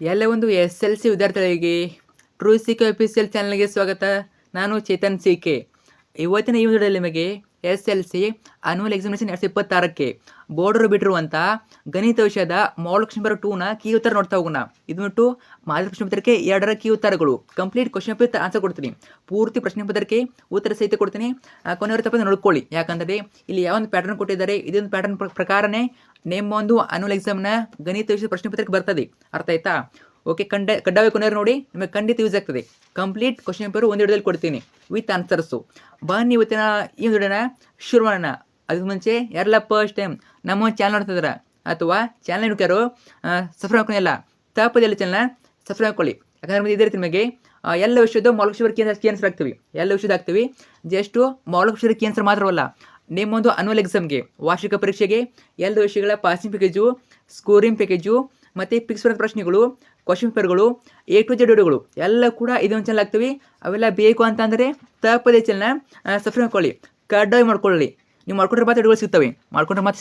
ಎಲ್ಲ ಒಂದು SLC ವಿದ್ಯಾರ್ಥಿಗಳಿಗೆ ಟ್ರೂ ಸಿ.ಕೆ ಅಫಿಷಿಯಲ್ ಚಾನಲ್ಗೆ ಸ್ವಾಗತ. ನಾನು ಚೇತನ್ ಸಿ.ಕೆ. ಇವತ್ತಿನ ಈ ವಿಡಿಯೋದಲ್ಲಿ ನಿಮಗೆ SLC ಆನ್ಯುವಲ್ ಎಕ್ಸಾಮಿನೇಷನ್ 2026ಕ್ಕೆ ಬೋರ್ಡರು ಬಿಟ್ಟಿರುವಂಥ ಗಣಿತ ವಿಷಯದ ಮಾಡಲ್ ಕ್ವೆಶ್ಚನ್ ಪೇಪರ್ 2ನ ಕೀ ಉತ್ತರ ನೋಡ್ತಾ ಹೋಗೋಣ. ಇದು ಬಿಟ್ಟು ಮಾದರಿ ಪ್ರಶ್ನೆ ಪತ್ರಿಕೆ 2ರ ಕೀ ಉತ್ತರಗಳು ಕಂಪ್ಲೀಟ್ ಕ್ವೆಶ್ಚನ್ ಪೇಪರ್ ಆನ್ಸರ್ ಕೊಡ್ತೀನಿ. ಪೂರ್ತಿ ಪ್ರಶ್ನೆ ಪತ್ರಿಕೆ ಉತ್ತರ ಸಹಿತ ಕೊಡ್ತೀನಿ. ಕೊನೆಯವರ ತಪ್ಪದೆ ನೋಡ್ಕೊಳ್ಳಿ. ಯಾಕಂದರೆ ಇಲ್ಲಿ ಯಾವೊಂದು ಪ್ಯಾಟರ್ನ್ ಕೊಟ್ಟಿದ್ದಾರೆ ಇದೊಂದು ಪ್ಯಾಟರ್ನ್ ಪ್ರಕಾರನೇ ನಿಮ್ಮ ಒಂದು ಆನ್ಯುವಲ್ ಎಕ್ಸಾಮ್ನ ಗಣಿತ ವಿಷಯದ ಪ್ರಶ್ನೆ ಪತ್ರಿಕೆ ಬರ್ತದೆ. ಅರ್ಥ ಆಯ್ತಾ? ಓಕೆ, ಕಡ್ಡಾಯ ಕೊನೆಯವರು ನೋಡಿ, ನಿಮಗೆ ಖಂಡಿತ ಯೂಸ್ ಆಗ್ತದೆ. ಕಂಪ್ಲೀಟ್ ಕ್ವಶನ್ ಪೇಪರ್ ಒಂದು ವಿಡಿಯೋದಲ್ಲಿ ಕೊಡ್ತೀನಿ ವಿತ್ ಆನ್ಸರ್ಸು. ಬನ್ನಿ ಇವತ್ತಿನ ಈ ವಿಡಿಯೋನ ಶುರು ಮಾಡೋಣ. ಅದಕ್ಕೆ ಮುಂಚೆ ಯಾರೆಲ್ಲ ಫಸ್ಟ್ ಟೈಮ್ ನಮ್ಮ ಚಾನಲ್ ನೋಡ್ತಿದಾರ ಅಥವಾ ಚಾನಲ್ ಹುಡುಕ್ಯಾರು ಸಬ್ಸ್ಕ್ರೈಬ್ ಹಾಕೊಂಡಿಲ್ಲ, ತಪ್ಪದೆಲ್ಲ ಚಾನಲ್ನ ಸಬ್ಸ್ಕ್ರೈಬ್ ಹಾಕೊಳ್ಳಿ. ಯಾಕಂದ್ರೆ ಇದೇ ರೀತಿ ನಿಮಗೆ ಎಲ್ಲ ವಿಷಯದ ಮಾಡಲ್ ಕ್ವೆಶ್ಚನ್ ಪೇಪರ್ ಆನ್ಸರ್ ಆಗ್ತೀವಿ. ಎಲ್ಲ ವಿಷಯದ ಆಗ್ತೀವಿ. ಜಸ್ಟು ಮಾಡಲ್ ಕ್ವೆಶ್ಚನ್ ಪೇಪರ್ ಆನ್ಸರ್ ಮಾತ್ರವಲ್ಲ, ನಿಮ್ಮೊಂದು ಆನ್ಯುವಲ್ ಎಕ್ಸಾಮ್ಗೆ ವಾರ್ಷಿಕ ಪರೀಕ್ಷೆಗೆ ಎಲ್ಲ ವಿಷಯಗಳ ಪಾಸಿಂಗ್ ಪ್ಯಾಕೇಜು, ಸ್ಕೋರಿಂಗ್ ಪ್ಯಾಕೇಜು ಮತ್ತು ಫಿಕ್ಸ್ ಪ್ರಶ್ನೆಗಳು, ಕ್ವಶನ್ ಪೇಪರ್ಗಳು, A to Z ವಿಡಿಯೋಗಳು ಎಲ್ಲ ಕೂಡ ಇದೊಂದು ಚಾನಲ್ ಆಗ್ತೀವಿ. ಅವೆಲ್ಲ ಬೇಕು ಅಂತಂದರೆ ತಪ್ಪದೇ ಚಾನಲ್ನ ಸಬ್ಸ್ಕ್ರೈಬ್ ಮಾಡ್ಕೊಳ್ಳಿ, ಕಡ್ಡಾಯ ಮಾಡ್ಕೊಳ್ಳಿ. ನೀವು ಮಾಡ್ಕೊಂಡ್ರೆ ಮಾತ್ರ ವಿಡಿಯೋಗಳು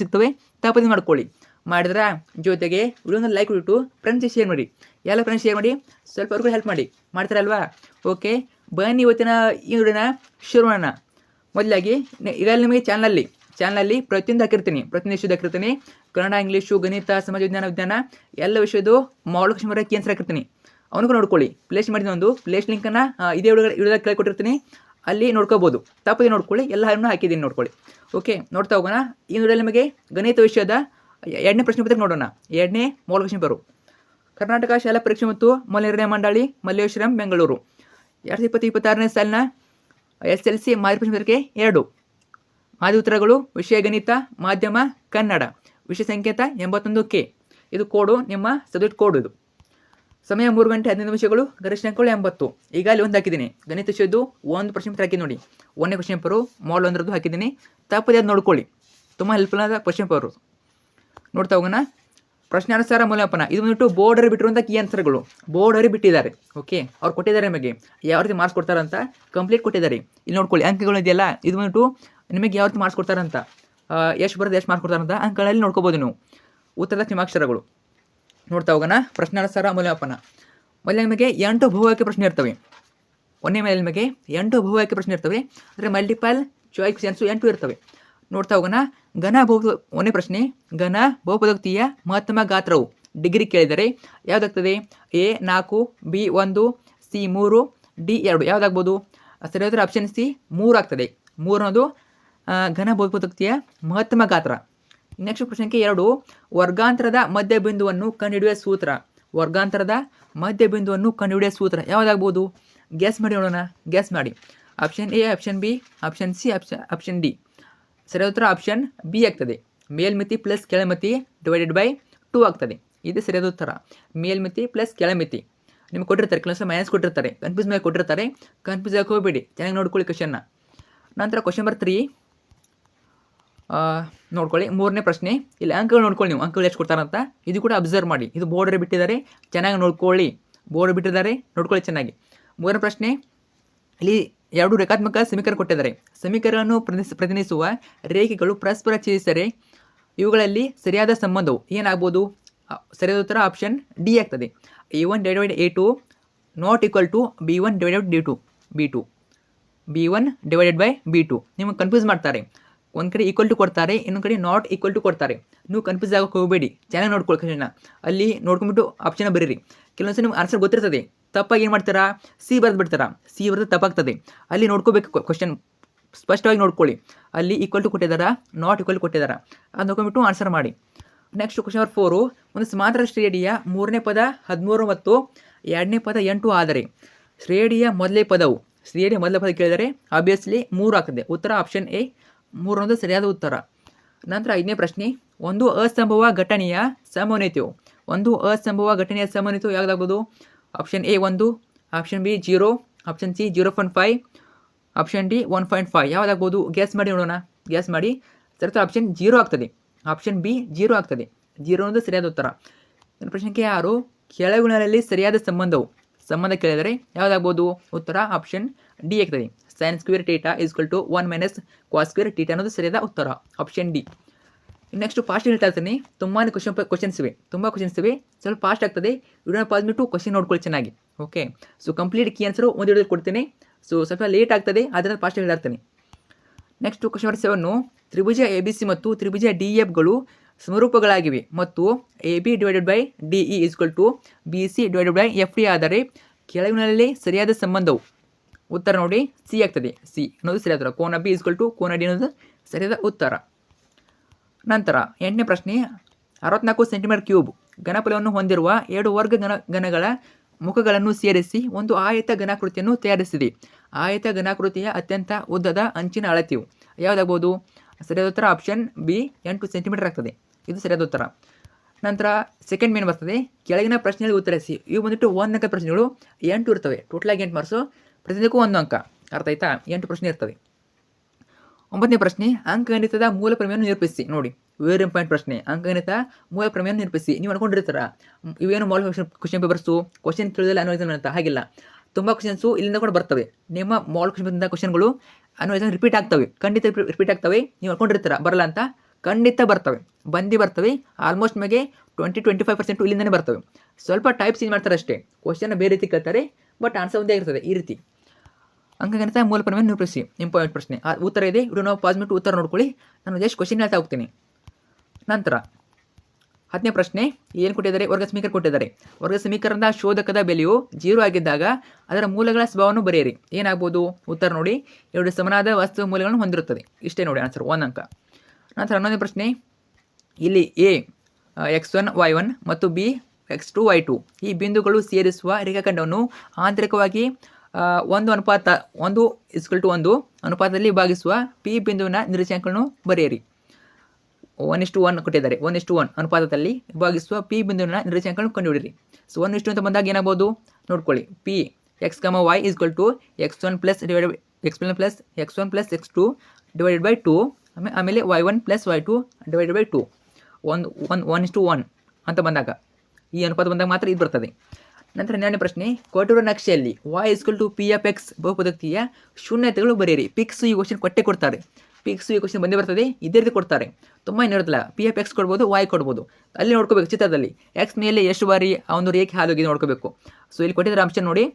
ಸಿಗ್ತವೆ, ತಪ್ಪದೇ ಮಾಡ್ಕೊಳ್ಳಿ. ಮಾಡಿದ್ರೆ ಜೊತೆಗೆ ವಿಡಿಯೋನ ಲೈಕ್ ಬಿಟ್ಟು ಫ್ರೆಂಡ್ಸ್ ಶೇರ್ ಮಾಡಿ, ಎಲ್ಲ ಫ್ರೆಂಡ್ಸ್ ಶೇರ್ ಮಾಡಿ, ಸ್ವಲ್ಪ ಅವ್ರಿಗೂ ಹೆಲ್ಪ್ ಮಾಡ್ತಾರಲ್ವಾ? ಓಕೆ, ಬನ್ನಿ ಇವತ್ತಿನ ಈ ವಿಡಿಯೋನ ಶುರು ಮಾಡೋಣ. ಮೊದಲಾಗಿ ಈಗ ನಿಮಗೆ ಚಾನಲಲ್ಲಿ ಪ್ರತಿಯೊಂದು ಹಾಕಿರ್ತೀನಿ. ಕನ್ನಡ, ಇಂಗ್ಲೀಷು, ಗಣಿತ, ಸಮಾಜ ವಿಜ್ಞಾನ ಎಲ್ಲ ವಿಷಯದ್ದು ಮಾಡಲ್ ಕ್ವೆಶ್ಚನ್ ಪೇಪರ್ ಆನ್ಸರ್ ಹಾಕಿರ್ತೀನಿ. ಅವನಿಗೂ ನೋಡ್ಕೊಳ್ಳಿ. ಪ್ಲೇಸ್ ಮಾಡಿದ ಒಂದು ಪ್ಲೇಸ್ ಲಿಂಕನ್ನು ಇದೇ ವಿಡಿಯೋದಾಗ ಕೇಳ್ಕೊಟ್ಟಿರ್ತೀನಿ, ಅಲ್ಲಿ ನೋಡ್ಕೋಬೋದು. ತಪ್ಪದೆ ನೋಡ್ಕೊಳ್ಳಿ, ಎಲ್ಲ ಹಾಕಿದ್ದೀನಿ ನೋಡ್ಕೊಳ್ಳಿ. ಓಕೆ, ನೋಡ್ತಾ ಹೋಗೋಣ. ಈ ವಿಡಿಯೋದಲ್ಲಿ ನಿಮಗೆ ಗಣಿತ ವಿಷಯದ 2ನೇ ಪ್ರಶ್ನೆ ಪತ್ರಿಕೆ ನೋಡೋಣ. 2ನೇ ಮಾಡಲ್ ಕ್ವೆಶ್ಚನ್ ಪೇಪರ್. ಕರ್ನಾಟಕ ಶಾಲಾ ಪರೀಕ್ಷೆ ಮತ್ತು ಮೌಲ್ಯನಿರ್ಣಯ ಮಂಡಳಿ, ಮಲ್ಲೇಶ್ವರಂ, ಬೆಂಗಳೂರು. 2026ನೇ ಸಾಲಿನ SLC ಮಾದರಿ ಪ್ರಶ್ನೆ ಪತ್ರಿಕೆ 2. ಮಾದರಿ ಉತ್ತರಗಳು: ವಿಷಯ ಗಣಿತ, ಮಾಧ್ಯಮ ಕನ್ನಡ, ವಿಷಯ ಸಂಕೇತ 81K. ಇದು ಕೋಡು, ನಿಮ್ಮ ಸಬ್ಜೆಕ್ಟ್ ಕೋಡ್. ಇದು ಸಮಯ 3 ಗಂಟೆ 15 ನಿಮಿಷಗಳು, ಗರಿಷ್ಠ ಅಂಕಗಳು 80. ಈಗ ಅಲ್ಲಿ ಒಂದು ಹಾಕಿದ್ದೀನಿ, ಗಣಿತ ವಿಷಯದ್ದು ಒಂದು ಪ್ರಶ್ನೆ ಪತ್ರ ಹಾಕಿ ನೋಡಿ. 1ನೇ ಕ್ವೆಶ್ಚನ್ ಪೇಪರು ಮಾಡಲ್ 1ರದ್ದು ಹಾಕಿದ್ದೀನಿ. ತಪ್ಪದೆ ಅದು ನೋಡ್ಕೊಳ್ಳಿ, ತುಂಬ ಹೆಲ್ಪ್ಫುಲ್ ಆದ ಕ್ವೆಶ್ಚನ್ ಪೇಪರು. ನೋಡ್ತಾ ಹೋಗೋಣ. ಪ್ರಶ್ನಾನುಸಾರ ಮೌಲ್ಯಮಾಪನ. ಇದು ಬಂದ್ಬಿಟ್ಟು ಬೋರ್ಡರ್ ಬಿಟ್ಟಿರುವಂಥ ಕೀ ಆನ್ಸರ್ಗಳು. ಬೋರ್ಡರ್ ಬಿಟ್ಟಿದ್ದಾರೆ. ಓಕೆ, ಅವ್ರು ಕೊಟ್ಟಿದ್ದಾರೆ ನಿಮಗೆ ಯಾವ ರೀತಿ ಮಾರ್ಕ್ಸ್ ಕೊಡ್ತಾರಂತ ಕಂಪ್ಲೀಟ್ ಕೊಟ್ಟಿದ್ದಾರೆ. ಇಲ್ಲಿ ನೋಡ್ಕೊಳ್ಳಿ, ಅಂಕಗಳು ಇದೆಯಲ್ಲ, ಇದು ಬಂದ್ಬಿಟ್ಟು ನಿಮಗೆ ಯಾವ ರೀತಿ ಮಾರ್ಕ್ಸ್ ಕೊಡ್ತಾರಂತ, ಎಷ್ಟು ಬರೋದು ಎಷ್ಟು ಮಾರ್ಕ್ಸ್ ಕೊಡ್ತಾರಂತ ಅಂಕಗಳಲ್ಲಿ ನೋಡ್ಕೋಬೋದು ನೀವು. ಉತ್ತರದ ಕ್ಷಮಾಕ್ಷರಗಳು ನೋಡ್ತಾ ಹೋಗೋಣ. ಪ್ರಶ್ನಾನುಸಾರ ಮೌಲ್ಯಮಾಪನ. ಮೊದಲೇ ನಿಮಗೆ 8 ಬಹುವಾಕ್ಯ ಪ್ರಶ್ನೆ ಇರ್ತವೆ. ಒಂದೇ ಮೇಲೆ ನಿಮಗೆ 8 ಬಹುವಾಕ್ಯ ಪ್ರಶ್ನೆ ಇರ್ತವೆ. ಅಂದರೆ ಮಲ್ಟಿಪಲ್ ಚಾಯ್ಸ್ ಕ್ವೆಶ್ಚನ್ಸು 8 ಇರ್ತವೆ. ನೋಡ್ತಾ ಹೋಗೋಣ. ಒಂದೇ ಪ್ರಶ್ನೆ, ಘನ ಬಹುಪದೋಕ್ತಿಯ ಮಹತ್ತಮ ಗಾತ್ರವು ಡಿಗ್ರಿ ಕೇಳಿದರೆ ಯಾವುದಾಗ್ತದೆ? A 4, B 1, C 3, D 2. ಯಾವುದಾಗ್ಬೋದು? ಸರಿಯಾದ ಆಪ್ಷನ್ C 3 ಆಗ್ತದೆ. 3 ಅನ್ನೋದು ಘನ ಬಹುಪದೋಕ್ತಿಯ ಮಹತ್ತಮ ಗಾತ್ರ. ನೆಕ್ಸ್ಟ್ ಪ್ರಶ್ನೆಗೆ 2, ವರ್ಗಾಂತರದ ಮಧ್ಯಬಿಂದುವನ್ನು ಕಂಡುಹಿಡಿಯುವ ಸೂತ್ರ ಯಾವುದಾಗ್ಬೋದು? ಗ್ಯಾಸ್ ಮಾಡಿ ನೋಡೋಣ. ಗ್ಯಾಸ್ ಮಾಡಿ. Option A, option B, option C, option D. ಸರಿಯಾದ ಉತ್ತರ ಆಪ್ಷನ್ B ಆಗ್ತದೆ. ಮೇಲ್ಮಿತಿ ಪ್ಲಸ್ ಕೆಳಮಿತಿ ಡಿವೈಡೆಡ್ ಬೈ 2 ಆಗ್ತದೆ. ಇದು ಸರಿಯಾದ ಉತ್ತರ. ಮೇಲ್ಮಿತಿ ಪ್ಲಸ್ ಕೆಳಮಿತಿ ನಿಮ್ಗೆ ಕೊಟ್ಟಿರ್ತಾರೆ, ಕೆಲಸ ಮೈನಸ್ ಕೊಟ್ಟಿರ್ತಾರೆ, ಕನ್ಫ್ಯೂಸ್ ಮೇಲೆ ಕೊಟ್ಟಿರ್ತಾರೆ. ಕನ್ಫ್ಯೂಸ್ ಆಗಿ ಹೋಗ್ಬೇಡಿ, ಚೆನ್ನಾಗಿ ನೋಡ್ಕೊಳ್ಳಿ ಕ್ವೆಶ್ಚನ್ನ. ನಂತರ ಕ್ವೆಶ್ಚನ್ ನಂಬರ್ 3 ನೋಡ್ಕೊಳ್ಳಿ. 3ನೇ ಪ್ರಶ್ನೆ. ಇಲ್ಲಿ ಅಂಕಗಳು ನೋಡ್ಕೊಳ್ಳಿ ನೀವು, ಅಂಕಗಳು ಎಷ್ಟು ಕೊಡ್ತಾರಂತ. ಇದು ಕೂಡ ಅಬ್ಸರ್ವ್ ಮಾಡಿ. ಇದು ಬೋರ್ಡರ್ ಬಿಟ್ಟಿದ್ದಾರೆ, ಚೆನ್ನಾಗಿ ನೋಡ್ಕೊಳ್ಳಿ. ಬೋರ್ಡ್ ಬಿಟ್ಟಿದ್ದಾರೆ, ನೋಡ್ಕೊಳ್ಳಿ ಚೆನ್ನಾಗಿ. 3ನೇ ಪ್ರಶ್ನೆ. ಇಲ್ಲಿ 2 ರೇಖಾತ್ಮಕ ಸಮೀಕರಣ ಕೊಟ್ಟಿದ್ದಾರೆ. ಸಮೀಕರಣವನ್ನು ಪ್ರತಿನಿಧಿಸುವ ರೇಖೆಗಳು ಪರಸ್ಪರ ಛೇದಿಸಿದರೆ ಇವುಗಳಲ್ಲಿ ಸರಿಯಾದ ಸಂಬಂಧವು ಏನಾಗ್ಬೋದು? ಸರಿಯಾದ ಉತ್ತರ ಆಪ್ಷನ್ D ಆಗ್ತದೆ. A1 divided A2 not equal to B1 divided B2. B1 divided by B2. ನಿಮಗೆ ಕನ್ಫ್ಯೂಸ್ ಮಾಡ್ತಾರೆ. ಒಂದು ಕಡೆ ಈಕ್ವಲ್ ಟು ಕೊಡ್ತಾರೆ, ಇನ್ನೊಂದು ಕಡೆ ನಾಟ್ ಈಕ್ವಲ್ ಟು ಕೊಡ್ತಾರೆ. ನೀವು ಕನ್ಫ್ಯೂಸ್ ಆಗೋಕೆ ಹೋಗಬೇಡಿ, ಚೆನ್ನಾಗಿ ನೋಡ್ಕೊಳ್ಳಿ ಕ್ವೆಶ್ಚನ್ನ. ಅಲ್ಲಿ ನೋಡ್ಕೊಂಡ್ಬಿಟ್ಟು ಆಪ್ಷನ್ ಬರೀರಿ. ಕೆಲವೊಂದ್ಸಲ ನಿಮ್ಗೆ ಆನ್ಸರ್ ಗೊತ್ತಿರ್ತದೆ, ತಪ್ಪಾಗಿ ಏನು ಮಾಡ್ತಾರಾ? C ಬರೆದ್ಬಿಡ್ತಾರಾ. C ಬರೆದು ತಪ್ಪಾಗ್ತದೆ. ಅಲ್ಲಿ ನೋಡ್ಕೋಬೇಕು, ಕ್ವೆಶ್ಚನ್ ಸ್ಪಷ್ಟವಾಗಿ ನೋಡ್ಕೊಳ್ಳಿ. ಅಲ್ಲಿ ಈಕ್ವಲ್ ಟು ಕೊಟ್ಟಿದ್ದಾರಾ, ನಾಟ್ ಈಕ್ವಲ್ ಟು ಕೊಟ್ಟಿದ್ದಾರಾ, ಅದು ನೋಡ್ಕೊಂಡ್ಬಿಟ್ಟು ಆನ್ಸರ್ ಮಾಡಿ. Next question number 4. ಒಂದು ಸಮಾಂತರ ಶ್ರೇಣಿಯ 3ನೇ ಪದ 13 ಮತ್ತು 2ನೇ ಪದ 8 ಆದರೆ ಶ್ರೇಣಿಯ ಮೊದಲೇ ಪದ ಕೇಳಿದರೆ ಆಬ್ವಿಯಸ್ಲಿ 3 ಆಗ್ತದೆ. ಉತ್ತರ ಆಪ್ಷನ್ A 3 ಅನ್ನೋದು ಸರಿಯಾದ ಉತ್ತರ. ನಂತರ 5ನೇ ಪ್ರಶ್ನೆ. ಒಂದು ಅಸಂಭವ ಘಟನೆಯ ಸಮನ್ವಯತೆಯು ಯಾವುದಾಗ್ಬೋದು? Option A 1, option B 0, option C 0.5, option D 1.5. ಯಾವುದಾಗ್ಬೋದು? ಗ್ಯಾಸ್ ಮಾಡಿ ನೋಡೋಣ. ಗ್ಯಾಸ್ ಮಾಡಿ. ಸರಿಯಾದ ಆಪ್ಷನ್ 0 ಆಗ್ತದೆ. ಆಪ್ಷನ್ B 0 ಆಗ್ತದೆ. 0 ಅನ್ನೋದು ಸರಿಯಾದ ಉತ್ತರ. ಪ್ರಶ್ನೆಗೆ 6. ಕೆಳಗುಣಗಳಲ್ಲಿ ಸರಿಯಾದ ಸಂಬಂಧ ಕೇಳಿದರೆ ಯಾವುದಾಗ್ಬೋದು? ಉತ್ತರ ಆಪ್ಷನ್ D ಆಗ್ತದೆ. sin square theta is equal to 1 minus cos square theta ಅನ್ನೋದು ಸರಿಯಾದ ಉತ್ತರ. Option D. ನೆಕ್ಸ್ಟ್ ಫಾಸ್ಟ್ ಹೇಳ್ತಾ ಇರ್ತೀನಿ, ತುಂಬಾ ಕ್ವಶನ್ಸ್ ಇವೆ, ತುಂಬ ಕ್ವಶನ್ಸ್ ಇವೆ, ಸ್ವಲ್ಪ ಫಾಸ್ಟ್ ಆಗ್ತದೆ. ವಿಡಿಯೋನ ಪಾಸ್ ಬಿಟ್ಟು ಕ್ವಶನ್ ನೋಡ್ಕೊಳ್ಳಿ ಚೆನ್ನಾಗಿ. Okay, so complete key answer ಒಂದು ವಿಡಿಯೋದಲ್ಲಿ ಕೊಡ್ತೀನಿ. ಸೊ ಸ್ವಲ್ಪ ಲೇಟ್ ಆಗ್ತದೆ, ಅದನ್ನು ಫಾಸ್ಟ್ ಹೇಳ್ತೀನಿ. ನೆಕ್ಸ್ಟ್ ಕ್ವಶನ್ ನಂಬರ್ 7, ತ್ರಿಭುಜ ABC ಮತ್ತು ತ್ರಿಭುಜ DFಗಳು ಸಮರೂಪಗಳಾಗಿವೆ ಮತ್ತು AB divided by DE equal to BC divided by FD ಆದರೆ ಕೆಳಗಿನಲ್ಲಿ ಸರಿಯಾದ ಸಂಬಂಧವು. ಉತ್ತರ ನೋಡಿ ಸಿ ಆಗ್ತದೆ. ಸಿ ಅನ್ನೋದು ಸರಿಯಾದ ಉತ್ತರ. ಕೋನ B ಈಕ್ವಲ್ ಟು ಕೋನ D ಅನ್ನೋದು ಸರಿಯಾದ ಉತ್ತರ. ನಂತರ 8ನೇ ಪ್ರಶ್ನೆ, 64 ಸೆಂಟಿಮೀಟರ್ ಕ್ಯೂಬ್ ಘನಫಲವನ್ನು ಹೊಂದಿರುವ 2 ವರ್ಗ ಘನಗಳ ಮುಖಗಳನ್ನು ಸೇರಿಸಿ ಒಂದು ಆಯತ ಘನಾಕೃತಿಯನ್ನು ತಯಾರಿಸಿದೆ. ಆಯತ ಘನಾಕೃತಿಯ ಅತ್ಯಂತ ಉದ್ದದ ಅಂಚಿನ ಅಳತೆಯು ಯಾವುದಾಗ್ಬೋದು? ಸರಿಯಾದ ಉತ್ತರ ಆಪ್ಷನ್ ಬಿ 8 ಸೆಂಟಿಮೀಟರ್ ಆಗ್ತದೆ. ಇದು ಸರಿಯಾದ ಉತ್ತರ. ನಂತರ ಸೆಕೆಂಡ್ ಮೇನ್ ಬರ್ತದೆ, ಕೆಳಗಿನ ಪ್ರಶ್ನೆಗಳಿಗೆ ಉತ್ತರಿಸಿ. ಇವು ಬಂದುಬಿಟ್ಟು 1 ಅಂಕ ಪ್ರಶ್ನೆಗಳು 8 ಇರ್ತವೆ. ಟೋಟಲಾಗಿ 8 ಮಾರ್ಕ್ಸು, ಪ್ರತಿಯೊಂದಕ್ಕೂ 1 ಅಂಕ. ಅರ್ಥ ಆಯ್ತಾ? 8 ಪ್ರಶ್ನೆ ಇರ್ತವೆ. 9ನೇ ಪ್ರಶ್ನೆ, ಅಂಕಗಣಿತದ ಮೂಲ ಪ್ರಮೇಯವನ್ನು ನಿರೂಪಿಸಿ. ನೋಡಿ, ವೆರಿ ಇಂಪಾರ್ಟೆಂಟ್ ಪ್ರಶ್ನೆ. ಅಂಕಗಣಿತ ಮೂಲ ಪ್ರಮೇಯವನ್ನು ನಿರೂಪಿಸಿ. ನೀವು ಅನ್ಕೊಂಡಿರ್ತಾರ ಇವೇನು ಮಾಡೆಲ್ ಕ್ವಶನ್ ಪೇಪರ್ಸು, ಕ್ವಶನ್ ತಿಳಿದಲ್ಲ ಅನ್ವಯಿಸಲ್ಲ ಅಂತ. ಹಾಗಿಲ್ಲ, ತುಂಬ ಕ್ವಶನ್ಸು ಇಲ್ಲಿಂದ ಕೂಡ ಬರ್ತವೆ. ನಿಮ್ಮ ಮಾಡೆಲ್ ಕ್ವಶನ್ ಕ್ವಶನ್ಗಳು ಅನ್ವಯಿಸಲು ರಿಪೀಟ್ ಆಗ್ತವೆ, ಖಂಡಿತ ರಿಪೀಟ್ ಆಗ್ತವೆ. ನೀವು ಅನ್ಕೊಂಡಿರ್ತಾರ ಬರಲ್ಲ ಅಂತ, ಖಂಡಿತ ಬರ್ತವೆ, ಬರ್ತವೆ. ಆಲ್ಮೋಸ್ಟ್ ನಿಮಗೆ 20-25% ಇಲ್ಲಿಂದನೇ ಬರ್ತವೆ. ಸ್ವಲ್ಪ ಟೈಪ್ ಚೇಂಜ್ ಮಾಡ್ತಾರೆ ಅಷ್ಟೇ, ಕ್ವಶನ್ ಬೇರೆ ರೀತಿ ಕೇಳ್ತಾರೆ, ಬಟ್ ಆನ್ಸರ್ ಒಂದೇ ಆಗಿರ್ತದೆ. ಈ ರೀತಿ ಅಂಕಗಣಿತ ಮೂಲ ಪ್ರಮೇಯವನ್ನು ನಿರೂಪಿಸಿ, ಇಂಪಾರ್ಟೆಂಟ್ ಪ್ರಶ್ನೆ. ಆ ಉತ್ತರ ಇದೆ, ಇವರು ನಾವು ಪಾಸ್ ಬಿಟ್ಟು ಉತ್ತರ ನೋಡ್ಕೊಳ್ಳಿ. ನಾನು ಜಸ್ಟ್ ಕ್ವಶನ್ ಹೇಳ್ತಾ ಹೋಗ್ತೀನಿ. ನಂತರ 10ನೇ ಪ್ರಶ್ನೆ, ಏನು ಕೊಟ್ಟಿದ್ದಾರೆ? ವರ್ಗ ಸಮೀಕರಣ ಕೊಟ್ಟಿದ್ದಾರೆ. ವರ್ಗ ಸಮೀಕರಣದ ಶೋಧಕದ ಬೆಲೆಯು 0 ಆಗಿದ್ದಾಗ ಅದರ ಮೂಲಗಳ ಸ್ವಭಾವವನ್ನು ಬರೆಯಿರಿ. ಏನಾಗ್ಬೋದು? ಉತ್ತರ ನೋಡಿ, 2 ಸಮನಾದ ವಾಸ್ತವ ಮೂಲಗಳನ್ನು ಹೊಂದಿರುತ್ತದೆ. ಇಷ್ಟೇ ನೋಡಿ ಆನ್ಸರ್, 1 ಅಂಕ. ನಂತರ 11ನೇ ಪ್ರಶ್ನೆ, ಇಲ್ಲಿ A x1 y1 ಮತ್ತು B x2 y2 ಈ ಬಿಂದುಗಳು ಸೇರಿಸುವ ರೇಖಾಖಂಡವನ್ನು ಆಂತರಿಕವಾಗಿ 1:1 ಅನುಪಾತದಲ್ಲಿ ಭಾಗಿಸುವ P ಬಿಂದುವಿನ ನಿರ್ದೇಶಾಂಕಗಳನ್ನು ಬರೆಯಿರಿ. 1:1 ಕೊಟ್ಟಿದ್ದಾರೆ. 1:1 ಅನುಪಾತದಲ್ಲಿ ಭಾಗಿಸುವ P ಬಿಂದುವಿನ ನಿರ್ದೇಶಾಂಕಗಳನ್ನು ಕಂಡುಹಿಡಿಯಿರಿ. ಸೊ 1:2 ಅಂತ ಬಂದಾಗ ಏನಾಗ್ಬೋದು ನೋಡ್ಕೊಳ್ಳಿ. P x, y equal to x1 plus x2 divided by 2 ಆಮೇಲೆ y1 plus y2 divided by 2 1:1 ಅಂತ ಬಂದಾಗ, ಈ ಅನುಪಾತ ಬಂದಾಗ ಮಾತ್ರ ಇದು ಬರ್ತದೆ. ನಂತರ 12ನೇ ಪ್ರಶ್ನೆ, ಕೊಟ್ಟಿರುವ ನಕ್ಷೆಯಲ್ಲಿ y equal to P of x ಬಹುಪದೋಕ್ತಿಯ ಶೂನ್ಯತೆಗಳು ಬರೆಯಿರಿ. ಪಿಕ್ಸ್ ಈ ಕ್ವಶನ್ ಕೊಟ್ಟೆ ಕೊಡ್ತಾರೆ. ಪಿಕ್ಸ್ ಈ ಕ್ವಶನ್ ಬಂದೇ ಬರ್ತದೆ, ಇದೇ ರೀತಿ ಕೊಡ್ತಾರೆ. ತುಂಬ ಏನಿರುತ್ತಲ್ಲ, P ಆಫ್ x ಕೊಡ್ಬೋದು, y ಕೊಡ್ಬೋದು. ಅಲ್ಲಿ ನೋಡ್ಕೋಬೇಕು ಚಿತ್ರದಲ್ಲಿ x ಮೇಲೆ ಎಷ್ಟು ಬಾರಿ ಆ ಒಂದು ರೇಖೆ ಹಾದೋಗಿದೆ ನೋಡ್ಕೋಬೇಕು. ಸೊ ಇಲ್ಲಿ ಕೊಟ್ಟಿದ್ದಾರೆ ಅಂಶ ನೋಡಿ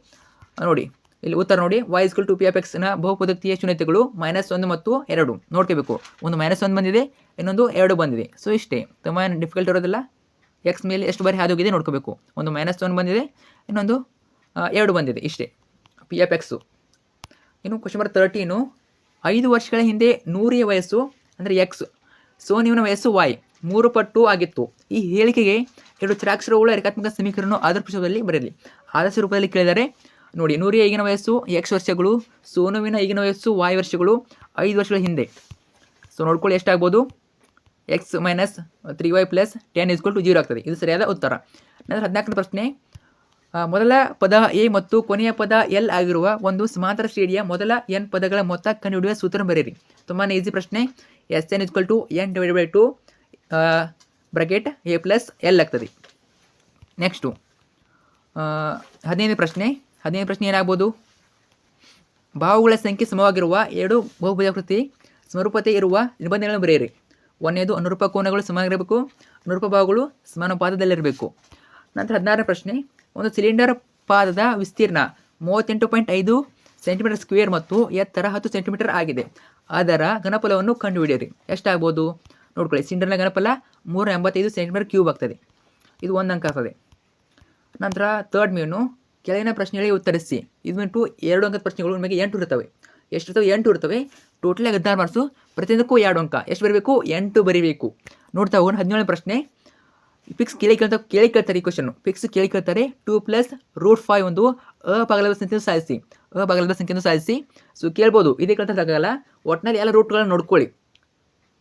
ಇಲ್ಲಿ ಉತ್ತರ ನೋಡಿ, y equal to P of x ನ ಬಹುಪದೋಕ್ತಿಯ ಶೂನ್ಯತೆಗಳು -1 ಮತ್ತು 2 ನೋಡ್ಕೋಬೇಕು. ಒಂದು -1 ಬಂದಿದೆ, ಇನ್ನೊಂದು 2 ಬಂದಿದೆ. ಸೊ ಇಷ್ಟೇ, ತುಂಬ ಡಿಫಿಕಲ್ಟ್ ಇರೋದಿಲ್ಲ. x ಮೇಲೆ ಎಷ್ಟು ಬಾರಿ ಹಾದೋಗಿದೆ ನೋಡ್ಕೋಬೇಕು. ಒಂದು -1 ಬಂದಿದೆ, ಇನ್ನೊಂದು 2 ಬಂದಿದೆ. ಇಷ್ಟೇ P ಆಫ್ x. ಇನ್ನು ಕ್ವಶನ್ ನಂಬರ್ 13, 5 ವರ್ಷಗಳ ಹಿಂದೆ 100ರ ವಯಸ್ಸು ಅಂದರೆ x, ಸೋನಿಯವನ ವಯಸ್ಸು y 3 ಪಟ್ಟು ಆಗಿತ್ತು. ಈ ಹೇಳಿಕೆಗೆ 2 ಚರಾಕ್ಷರಗಳ ರೇಖಾತ್ಮಕ ಸಮೀಕರಣ ಆದರ್ಶ ರೂಪದಲ್ಲಿ ಬರೆಯಲಿ. ಆದರ್ಶ ರೂಪದಲ್ಲಿ ಕೇಳಿದರೆ ನೋಡಿ, 100ರ ಈಗಿನ ವಯಸ್ಸು x ವರ್ಷಗಳು, ಸೋನುವಿನ ಈಗಿನ ವಯಸ್ಸು y ವರ್ಷಗಳು 5 ವರ್ಷಗಳ ಹಿಂದೆ. ಸೊ ನೋಡ್ಕೊಳ್ಳಿ ಎಷ್ಟಾಗ್ಬೋದು, x minus 3y plus 10 equal to 0 ಆಗ್ತದೆ. ಇದು ಸರಿಯಾದ ಉತ್ತರ. ನಂತರ 14ನೇ ಪ್ರಶ್ನೆ, ಮೊದಲ ಪದ a ಮತ್ತು ಕೊನೆಯ ಪದ l ಆಗಿರುವ ಒಂದು ಸಮಾಂತರ ಶ್ರೇಣಿಯ ಮೊದಲ n ಪದಗಳ ಮೊತ್ತ ಕಂಡುಹಿಡಿಯುವ ಸೂತ್ರ ಬರೆಯಿರಿ. ತುಂಬಾ ಈಸಿ ಪ್ರಶ್ನೆ. Sn equal to n divided by 2 bracket a plus l ಆಗ್ತದೆ. ನೆಕ್ಸ್ಟು 15ನೇ ಪ್ರಶ್ನೆ ಏನಾಗ್ಬೋದು? ಭಾವಗಳ ಸಂಖ್ಯೆ ಸಮವಾಗಿರುವ 2 ಬಹುಭುಜಾಕೃತಿ ಸಮರೂಪತೆ ಇರುವ ನಿಬಂಧನೆಗಳನ್ನು ಬರೆಯಿರಿ. 1ನೇದು ಅನುರೂಪ ಕೋನಗಳು ಸಮಾನವಾಗಿರಬೇಕು, ಅನುರೂಪ ಭಾವಗಳು ಸಮಾನುಪಾತದಲ್ಲಿರಬೇಕು. ನಂತರ 16ನೇ ಪ್ರಶ್ನೆ, ಒಂದು ಸಿಲಿಂಡರ್ ಪಾದದ ವಿಸ್ತೀರ್ಣ 38.5 ಸೆಂಟಿಮೀಟರ್ ಸ್ಕ್ವೇರ್ ಮತ್ತು ಎತ್ತರ 10 ಸೆಂಟಿಮೀಟರ್ ಆಗಿದೆ. ಅದರ ಘನಫಲವನ್ನು ಕಂಡುಹಿಡಿಯಿರಿ. ಎಷ್ಟಾಗ್ಬೋದು ನೋಡ್ಕೊಳ್ಳಿ. ಸಿಲಿಂಡರ್ನ ಘನಫಲ 385 ಸೆಂಟಿಮೀಟರ್ ಕ್ಯೂಬ್ ಆಗ್ತದೆ. ಇದು 1 ಅಂಕ ಆಗ್ತದೆ. ನಂತರ ಥರ್ಡ್ ಮೇನು, ಕೆಳಗಿನ ಪ್ರಶ್ನೆಗಳಿಗೆ ಉತ್ತರಿಸಿ. ಇದು ಬಿಟ್ಟು 2 ಅಂಕದ ಪ್ರಶ್ನೆಗಳು ನಿಮಗೆ 8 ಇರ್ತವೆ. ಎಷ್ಟಿರ್ತವೆ? 8 ಇರ್ತವೆ. ಟೋಟಲಾಗಿ 16 ಮಾರ್ಕ್ಸು, ಪ್ರತಿಯೊಂದಕ್ಕೂ 2 ಅಂಕ. ಎಷ್ಟು ಬರೀಬೇಕು? 8 ಬರೀಬೇಕು. ನೋಡ್ತಾ ಹೋಗೋಣ. 17ನೇ ಪ್ರಶ್ನೆ, ಫಿಕ್ಸ್ ಕೇಳ್ತಾರೆ ಈ ಕ್ವಶನ್. ಫಿಕ್ಸ್ ಕೇಳ್ತಾರೆ 2 + √5 ಒಂದು ಅಭಾಗಲಬ್ಧ ಸಂಖ್ಯೆಯನ್ನು ಸಾಧಿಸಿ. ಸೊ ಕೇಳ್ಬೋದು, ಇದೇ ಕೇಳ್ತಾಗಲ್ಲ. ಒಟ್ಟಿನಲ್ಲಿ ಎಲ್ಲ ರೂಟ್ಗಳನ್ನು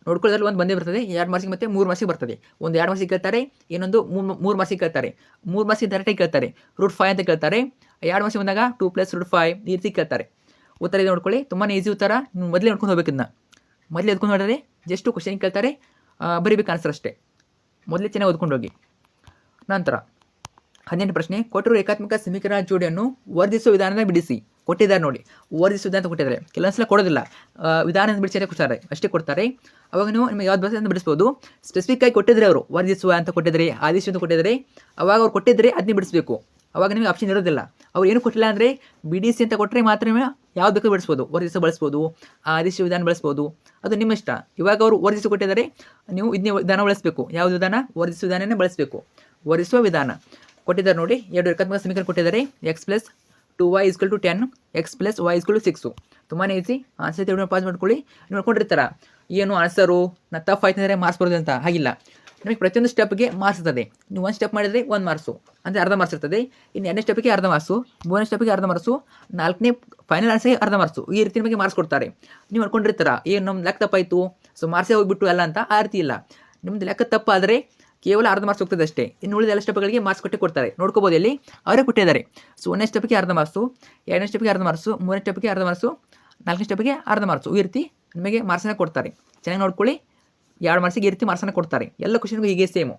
ನೋಡ್ಕೊಳ್ಳೋದ್ರಲ್ಲಿ ಒಂದು ಬಂದೇ ಬರ್ತದೆ. 2 ಮಾರ್ಕ್ಸಿಗೆ ಮತ್ತು 3 ಮಾರ್ಕ್ಸಿಗೆ ಬರ್ತದೆ. ಒಂದು 2 ಮಾರ್ಕ್ಸಿಗೆ ಕೇಳ್ತಾರೆ, ಇನ್ನೊಂದು 3 ಮಾರ್ಕ್ಸಿಗೆ ಕೇಳ್ತಾರೆ. 3 ಮಾರ್ಕ್ಸಿಗೆ ಡೈರೆಕ್ಟಾಗಿ ಕೇಳ್ತಾರೆ, √5 ಅಂತ ಕೇಳ್ತಾರೆ. 2 ಮಾರ್ಕ್ಸಿಗೆ ಬಂದಾಗ 2 + √5 ಈ ರೀತಿ ಕೇಳ್ತಾರೆ. ಉತ್ತರ ಇದೆ ನೋಡ್ಕೊಳ್ಳಿ. ತುಂಬಾ ಈಸಿ ಉತ್ತರ. ನೀವು ಮೊದಲೇ ನೋಡ್ಕೊಂಡು ಹೋಗ್ಬೇಕು. ಇದನ್ನ ಮೊದಲೇ ಎದ್ಕೊಂಡು ನೋಡಿದ್ರೆ ಜಸ್ಟ್ ಕ್ವಶನ್ ಕೇಳ್ತಾರೆ, ಬರೀಬೇಕು ಆನ್ಸರ್ ಅಷ್ಟೇ. ಮೊದಲೇ ಚೆನ್ನಾಗಿ ಓದ್ಕೊಂಡು ಹೋಗಿ. ನಂತರ 18ನೇ ಪ್ರಶ್ನೆ, ಕೊಟ್ಟರು ರೇಖಾತ್ಮಕ ಸಮೀಕರಣ ಜೋಡಿಯನ್ನು ವರ್ಧಿಸುವ ವಿಧಾನದ ಬಿಡಿಸಿ. ಕೊಟ್ಟಿದ್ದಾರೆ ನೋಡಿ, ವರ್ಧಿಸುವುದು ಅಂತ ಕೊಟ್ಟಿದ್ದಾರೆ. ಕೆಲವೊಂದ್ಸಲ ಕೊಡೋದಿಲ್ಲ, ವಿಧಾನ ಬಿಡಿಸಿ ಕೊಡ್ತಾರೆ, ಅಷ್ಟೇ ಕೊಡ್ತಾರೆ. ಅವಾಗ ನೀವು ನಿಮಗೆ ಯಾವ್ದು ಬರ್ತದೆ ಅಂತ ಬಿಡಿಸ್ಬೋದು. ಸ್ಪೆಸಿಫಿಕ್ ಆಗಿ ಕೊಟ್ಟಿದ್ರೆ ಅವರು ವರ್ಧಿಸುವ ಅಂತ ಕೊಟ್ಟಿದ್ದಾರೆ, ಆದೇಶ ಅಂತ ಕೊಟ್ಟಿದ್ದಾರೆ, ಅವಾಗ ಅವ್ರು ಕೊಟ್ಟಿದ್ರೆ ಅದನ್ನೇ ಬಿಡಿಸ್ಬೇಕು. ಅವಾಗ ನಿಮಗೆ ಆಪ್ಷನ್ ಇರೋದಿಲ್ಲ. ಅವ್ರು ಏನು ಕೊಟ್ಟಿಲ್ಲ ಅಂದರೆ BDC ಅಂತ ಕೊಟ್ಟರೆ ಮಾತ್ರ ಯಾವ್ದು ಬೇಕು ಬಿಡಿಸ್ಬೋದು. ವರ್ಧಿಸ ಬಳಸ್ಬೋದು, ಆದೇಶ ವಿಧಾನ ಬಳಸ್ಬೋದು, ಅದು ನಿಮ್ಮ ಇಷ್ಟ. ಇವಾಗ ಅವರು ವರ್ಧಿಸಿ ಕೊಟ್ಟಿದ್ದಾರೆ, ನೀವು ಇದನ್ನೇ ವಿಧಾನ ಬಳಸಬೇಕು. ಯಾವ್ದು ವಿಧಾನ? ವರ್ಧಿಸುವ ವಿಧಾನನೇ ಬಳಸಬೇಕು. ವರ್ಧಿಸುವ ವಿಧಾನ ಕೊಟ್ಟಿದ್ದಾರೆ ನೋಡಿ. 2 ರೇಖಾತ್ಮಕ ಸಮೀಕರಣ ಕೊಟ್ಟಿದ್ದಾರೆ. x + 2y = 10, x + y = 6. ತುಂಬಾ ಈಸಿ. ಆನ್ಸರ್ ತೆಗೆದು ಪಾಸ್ ಮಾಡ್ಕೊಳ್ಳಿ. ನೀವು ನೋಡ್ಕೊಂಡಿರ್ತಾರ ಏನು ಆನ್ಸರು ನಾ ತಪ್ಪು ಆಯ್ತು ಅಂದರೆ ಮಾರ್ಕ್ಸ್ ಬರೋದು ಅಂತ. ಹಾಗಿಲ್ಲ, ನಿಮಗೆ ಪ್ರತಿಯೊಂದು ಸ್ಟೆಪ್ಗೆ ಮಾರ್ಕ್ಸ್ ಇರ್ತದೆ. ನೀವು ಒಂದು ಸ್ಟೆಪ್ ಮಾಡಿದರೆ 1 ಮಾರ್ಕ್ಸು, ಅಂದರೆ ಅರ್ಧ ಮಾರ್ಕ್ಸ್ ಇರ್ತದೆ. ಇನ್ನು 2ನೇ ಸ್ಟೆಪ್ಗೆ ಅರ್ಧ ಮಾರ್ಕ್ಸು, 3ನೇ ಸ್ಟೆಪ್ಗೆ ಅರ್ಧ ಮಾರ್ಕ್ಸು, 4ನೇ ಫೈನಲ್ ಆನ್ಸರ್ಗೆ ಅರ್ಧ ಮಾರ್ಕ್ಸು. ಈ ರೀತಿ ನಿಮಗೆ ಮಾರ್ಕ್ಸ್ ಕೊಡ್ತಾರೆ. ನೀವು ಅನ್ಕೊಂಡಿರ್ತಾರ ಏನು ನಮ್ಮ ಲೆಕ್ಕ ತಪ್ಪಾಯಿತು, ಸೊ ಮಾರ್ಕ್ಸೇ ಹೋಗಿಬಿಟ್ಟು ಅಲ್ಲ ಅಂತ. ಆ ರೀತಿ ಇಲ್ಲ. ನಿಮ್ಮದು ಲೆಕ್ಕ ತಪ್ಪಾದರೆ ಕೇವಲ ಅರ್ಧ ಮಾರ್ಕ್ಸ್ ಹೋಗ್ತದೆ ಅಷ್ಟೇ. ಇನ್ನು ಉಳಿದ ಎಲ್ಲ ಸ್ಟೆಪ್ಗಳಿಗೆ ಮಾರ್ಕ್ಸ್ ಕೊಡ್ತಾರೆ. ನೋಡ್ಕೋಬೋದು, ಇಲ್ಲಿ ಅವರೇ ಕೊಟ್ಟಿದ್ದಾರೆ. ಸೊ 1ನೇ ಸ್ಟೆಪ್ಗೆ ಅರ್ಧ ಮಾರ್ಕ್ಸು, 2ನೇ ಸ್ಟೆಪ್ಗೆ ಅರ್ಧ ಮಾರ್ಕ್ಸು, 3ನೇ ಸ್ಟೆಪ್ಗೆ ಅರ್ಧ ಮಾರ್ಕ್ಸು, 4ನೇ ಸ್ಟೆಪ್ಗೆ ಅರ್ಧ ಮಾರ್ಕ್ಸು. ಈ ರೀತಿ ನಿಮಗೆ ಮಾರ್ಕ್ಸನ್ನು ಕೊಡ್ತಾರೆ. ಚೆನ್ನಾಗಿ ನೋಡ್ಕೊಳ್ಳಿ. 2 ಮಾರ್ಕ್ಸಿಗೆ ಈ ರೀತಿ ಮಾರ್ಕ್ಸನ್ನು ಕೊಡ್ತಾರೆ. ಎಲ್ಲ ಕ್ವಶನ್ಗೂ ಹೀಗೆ ಸೇಮು.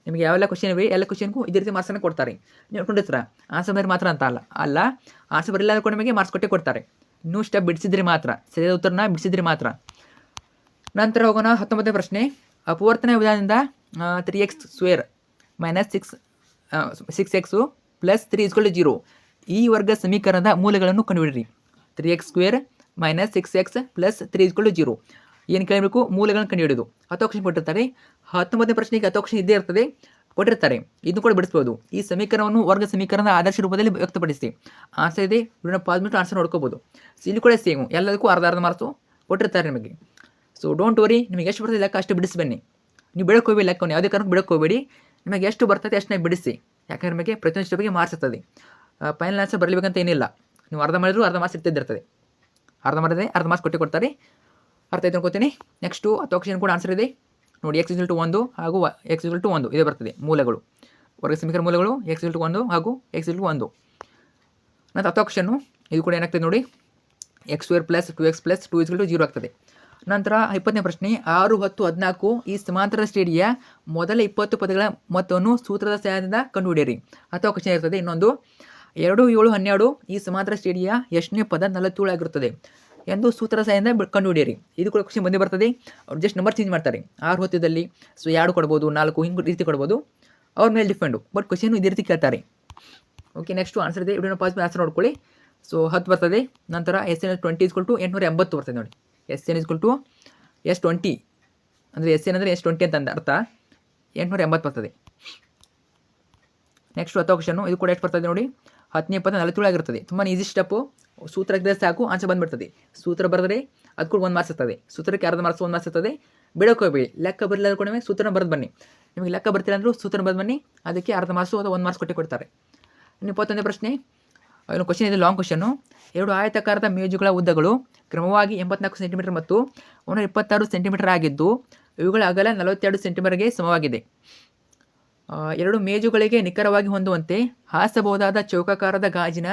ನಿಮಗೆ ಯಾವೆಲ್ಲ ಕ್ವಶನ್ ಇವೆ ಎಲ್ಲ ಕ್ವಶನ್ಗೂ ಇದೇ ರೀತಿ ಮಾರ್ಕ್ಸನ್ನು ಕೊಡ್ತಾರೆ. ನೀವು ನೋಡ್ಕೊಂಡಿರ್ತೀರ ಆನ್ಸರ್ ಬರೀ ಮಾತ್ರ ಅಂತ ಅಲ್ಲ ಆನ್ಸರ್ ಬರಲಿಲ್ಲ ಅಂದ್ಕೊಂಡು ನಿಮಗೆ ಮಾರ್ಕ್ಸ್ ಕೊಡ್ತಾರೆ. ಇನ್ನೂ ಸ್ಟೆಪ್ ಬಿಡಿಸಿದ್ರೆ ಮಾತ್ರ, ಸರಿಯಾದ ಉತ್ತರನ ಬಿಡಿಸಿದ್ರೆ ಮಾತ್ರ. ನಂತರ ಹೋಗೋಣ 19ನೇ ಪ್ರಶ್ನೆ. ಅಪವರ್ತನ ವಿಧಾನದಿಂದ 3x² - 6x + 3 = 0 ಈ ವರ್ಗ ಸಮೀಕರಣದ ಮೂಲಗಳನ್ನು ಕಂಡುಹಿಡಿಯಿರಿ. 3x² - 6x + 3 = 0 ಏನು ಕೇಳಬೇಕು? ಮೂಲಗಳನ್ನು ಕಂಡುಹಿಡಿಯೋದು. 10 ಆಪ್ಷನ್ ಕೊಟ್ಟಿರ್ತಾರೆ. 19ನೇ ಪ್ರಶ್ನೆಗೆ 10 ಆಪ್ಷನ್ ಇದ್ದೇ ಇರ್ತದೆ, ಕೊಟ್ಟಿರ್ತಾರೆ. ಇದನ್ನು ಕೂಡ ಬಿಡಿಸ್ಬೋದು. ಈ ಸಮೀಕರಣವನ್ನು ವರ್ಗ ಸಮೀಕರಣದ ಆದರ್ಶ ರೂಪದಲ್ಲಿ ವ್ಯಕ್ತಪಡಿಸಿ. ಆನ್ಸರ್ ಇದೆ, ವಿಡಿಯೋನ ಪಾಸ್ ಮಾಡಿಬಿಟ್ಟು ಆನ್ಸರ್ ನೋಡ್ಕೋಬೋದು. ಸೊ ಇಲ್ಲಿ ಕೂಡ ಸೇಮು, ಎಲ್ಲದಕ್ಕೂ ಅರ್ಧ ಮಾರ್ಕ್ಸು ಕೊಟ್ಟಿರ್ತಾರೆ ನಿಮಗೆ. ಸೊ ಡೋಂಟ್ ವರಿ, ನಿಮಗೆ ಎಷ್ಟು ಬರ್ತದೆ ಲೆಕ್ಕ ಅಷ್ಟು ಬಿಡಿಸಿ ಬನ್ನಿ. ನೀವು ಬಿಡಕ್ಕೆ ಹೋಗಬೇಡಿ, ಲೆಕ್ಕವನ್ನು ಯಾವುದೇ ಕಾರಣಕ್ಕೂ ಬಿಡಕ್ಕೆ ಹೋಗಬೇಡಿ. ನಿಮಗೆ ಎಷ್ಟು ಬರ್ತದೆ ಅಷ್ಟನ್ನ ಬಿಡಿಸಿ. ಯಾಕಂದ್ರೆ ನಿಮಗೆ ಪ್ರತಿಯೊಂದು ಸ್ಟೆಪ್ಗೆ ಮಾರ್ಕ್ಸ್ ಇರ್ತದೆ. ಫೈನಲ್ ಆನ್ಸರ್ ಬರಲೇಬೇಕಂತ ಏನಿಲ್ಲ. ನೀವು ಅರ್ಧ ಮಾಡಿದ್ರು ಅರ್ಧ ಮಾರ್ಕ್ಸ್ ಇರ್ತಿದ್ದಿರ್ತದೆ. ಅರ್ಧ ಮಾಡಿದ್ರೆ ಅರ್ಧ ಮಾರ್ಕ್ಸ್ ಕೊಡ್ತಾರೆ. ಅರ್ಥ ಆಯ್ತು ಅನ್ಕೋತೀನಿ. ನೆಕ್ಸ್ಟು 10 ಆಪ್ಷನ್ ಕೂಡ ಆನ್ಸರ್ ಇದೆ ನೋಡಿ. x = 1 ಹಾಗೂ x = 1 ಇದೇ ಬರ್ತದೆ ಮೂಲಗಳು, ವರ್ಗ ಸಮೀಕರಣ ಮೂಲಗಳು. x = 1 ಹಾಗೂ x = 1. ನಂತರ 10 ಆಪ್ಷನ್ನು ಇದು ಕೂಡ ಏನಾಗ್ತದೆ ನೋಡಿ, x² + 2x + 2 = 0 ಆಗ್ತದೆ. ನಂತರ 20ನೇ ಪ್ರಶ್ನೆ. 6, 10, 14 ಈ ಸಮಾಂತರ ಶ್ರೇಣಿಯ ಮೊದಲ 20 ಪದಗಳ ಮೊತ್ತವನ್ನು ಸೂತ್ರದ ಸಹಾಯದಿಂದ ಕಂಡುಹಿಡಿಯಿರಿ. 10 ಆಪ್ಷನ್ ಇರ್ತದೆ. ಇನ್ನೊಂದು 2, 7, 12 ಈ ಸಮಾಂತರ ಶ್ರೇಣಿಯ ಎಷ್ಟನೇ ಪದ 47 ಆಗಿರುತ್ತದೆ ಎಂದು ಸೂತ್ರದ ಸಹಾಯದಿಂದ ಕಂಡುಹಿಡಿಯಿರಿ. ಇದು ಕೂಡ ಕ್ವಶನ್ ಬಂದೇ ಬರ್ತದೆ. ಅವ್ರು ಜಸ್ಟ್ ನಂಬರ್ ಚೇಂಜ್ ಮಾಡ್ತಾರೆ. 6, 10ದಲ್ಲಿ ಸೊ 2 ಕೊಡ್ಬೋದು, 4 ಹಿಂಗೆ ರೀತಿ ಕೊಡ್ಬೋದು. ಅವ್ರ ಮೇಲೆ ಡಿಪೆಂಡು, ಬಟ್ ಕ್ವಶನ್ ಇದೇ ರೀತಿ ಕೇಳ್ತಾರೆ. ಓಕೆ, ನೆಕ್ಸ್ಟು ಆನ್ಸರ್ ಇದೆ. ವಿಡಿಯೋನ ಪಾಸ್ ಮಾಡಿ ಆನ್ಸರ್ ನೋಡ್ಕೊಳ್ಳಿ. ಸೊ 10 ಬರ್ತದೆ. ನಂತರ SN 20 = 880 ಬರ್ತದೆ ನೋಡಿ. SN = S20 ಅಂದರೆ SN ಅಂದರೆ S20 ಅಂತ ಅರ್ಥ. 880 ಬರ್ತದೆ. ನೆಕ್ಸ್ಟ್ 10 ಆಪ್ಷನ್ನು ಇದು ಕೂಡ ಎಷ್ಟು ಬರ್ತದೆ ನೋಡಿ, 10ನೇ ಪದ 47 ಆಗಿರ್ತದೆ. ತುಂಬಾ ಈಸಿ ಸ್ಟೆಪ್ಪು. ಸೂತ್ರ ಹಾಕಿದ್ರೆ ಸಾಕು, ಆನ್ಸರ್ ಬಂದುಬಿಡ್ತದೆ. ಸೂತ್ರ ಬರೆದ್ರೆ ಅದು ಕೂಡ 1 ಮಾರ್ಕ್ಸ್ ಇರ್ತದೆ. ಸೂತ್ರಕ್ಕೆ ಅರ್ಧ ಮಾರ್ಕ್ಸ್ 1 ಮಾರ್ಕ್ಸ್ ಇರ್ತದೆ. ಬಿಡೋಕೆ ಹೋಗಬೇಡಿ. ಲೆಕ್ಕ ಬರಲಿಲ್ಲ ಕೂಡ ಸೂತ್ರನ ಬರೆದು ಬನ್ನಿ. ನಿಮಗೆ ಲೆಕ್ಕ ಬರ್ತಿಲ್ಲ ಅಂದರೂ ಸೂತ್ರನ ಬರೆದು ಬನ್ನಿ, ಅದಕ್ಕೆ ಅರ್ಧ ಮಾರ್ಕ್ಸು ಅಥವಾ 1 ಮಾರ್ಕ್ಸ್ ಕೊಡ್ತಾರೆ. ಇನ್ನು 21ನೇ ಪ್ರಶ್ನೆ. ಇನ್ನು ಕ್ವಶನ್ ಇದೆ, ಲಾಂಗ್ ಕ್ವಶನ್ನು. 2 ಆಯತಾಕಾರದ ಮೇಜುಗಳ ಉದ್ದಗಳು ಕ್ರಮವಾಗಿ 84 ಸೆಂಟಿಮೀಟರ್ ಮತ್ತು 126 ಸೆಂಟಿಮೀಟರ್ ಆಗಿದ್ದು ಇವುಗಳ ಅಗಲ 42 ಸೆಂಟಿಮೀಟರ್ಗೆ ಸಮವಾಗಿದೆ. 2 ಮೇಜುಗಳಿಗೆ ನಿಖರವಾಗಿ ಹೊಂದುವಂತೆ ಹಾಸಬಹುದಾದ ಚೌಕಾಕಾರದ ಗಾಜಿನ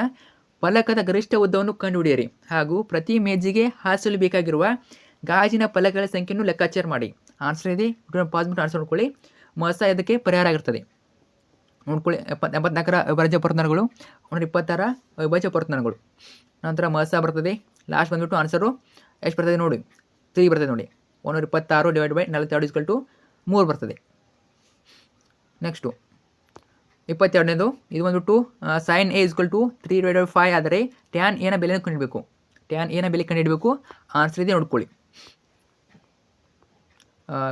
ಫಲಕದ ಗರಿಷ್ಠ ಉದ್ದವನ್ನು ಕಂಡುಹಿಡಿಯಿರಿ ಹಾಗೂ ಪ್ರತಿ ಮೇಜಿಗೆ ಹಾಸಲು ಬೇಕಾಗಿರುವ ಗಾಜಿನ ಫಲಕಗಳ ಸಂಖ್ಯೆಯನ್ನು ಲೆಕ್ಕಾಚಾರ ಮಾಡಿ. ಆನ್ಸರ್ ಇದೆ, ಪಾಸ್ ಮಾಡಿ ಆನ್ಸರ್ ನೋಡ್ಕೊಳ್ಳಿ. ಮೊಸ ಇದಕ್ಕೆ ಪರಿಹಾರ ಆಗಿರ್ತದೆ ನೋಡ್ಕೊಳ್ಳಿ. 84ರ ಅವಿಭಾಜ್ಯ ಅಪವರ್ತನಗಳು, 126 ಅವಿಭಾಜ್ಯ ಅಪವರ್ತನಗಳು. ನಂತರ ಮಸ ಬರ್ತದೆ. ಲಾಸ್ಟ್ ಬಂದುಬಿಟ್ಟು ಆನ್ಸರು ಎಷ್ಟು ಬರ್ತದೆ ನೋಡಿ, 3 ಬರ್ತದೆ ನೋಡಿ. 126 / 42 = 3 ಬರ್ತದೆ. ನೆಕ್ಸ್ಟು 22ನೇದು. ಇದು ಬಂದುಬಿಟ್ಟು sin A = 3/5 ಆದರೆ ಟ್ಯಾನ್ ಎನ ಬೆಲೆಯನ್ನು ಕಂಡುಹಿಡಬೇಕು. ಟ್ಯಾನ್ ಎನ ಬೆಲೆ ಕಂಡುಹಿಡಬೇಕು. ಆನ್ಸರ್ ಇದೆ ನೋಡ್ಕೊಳ್ಳಿ.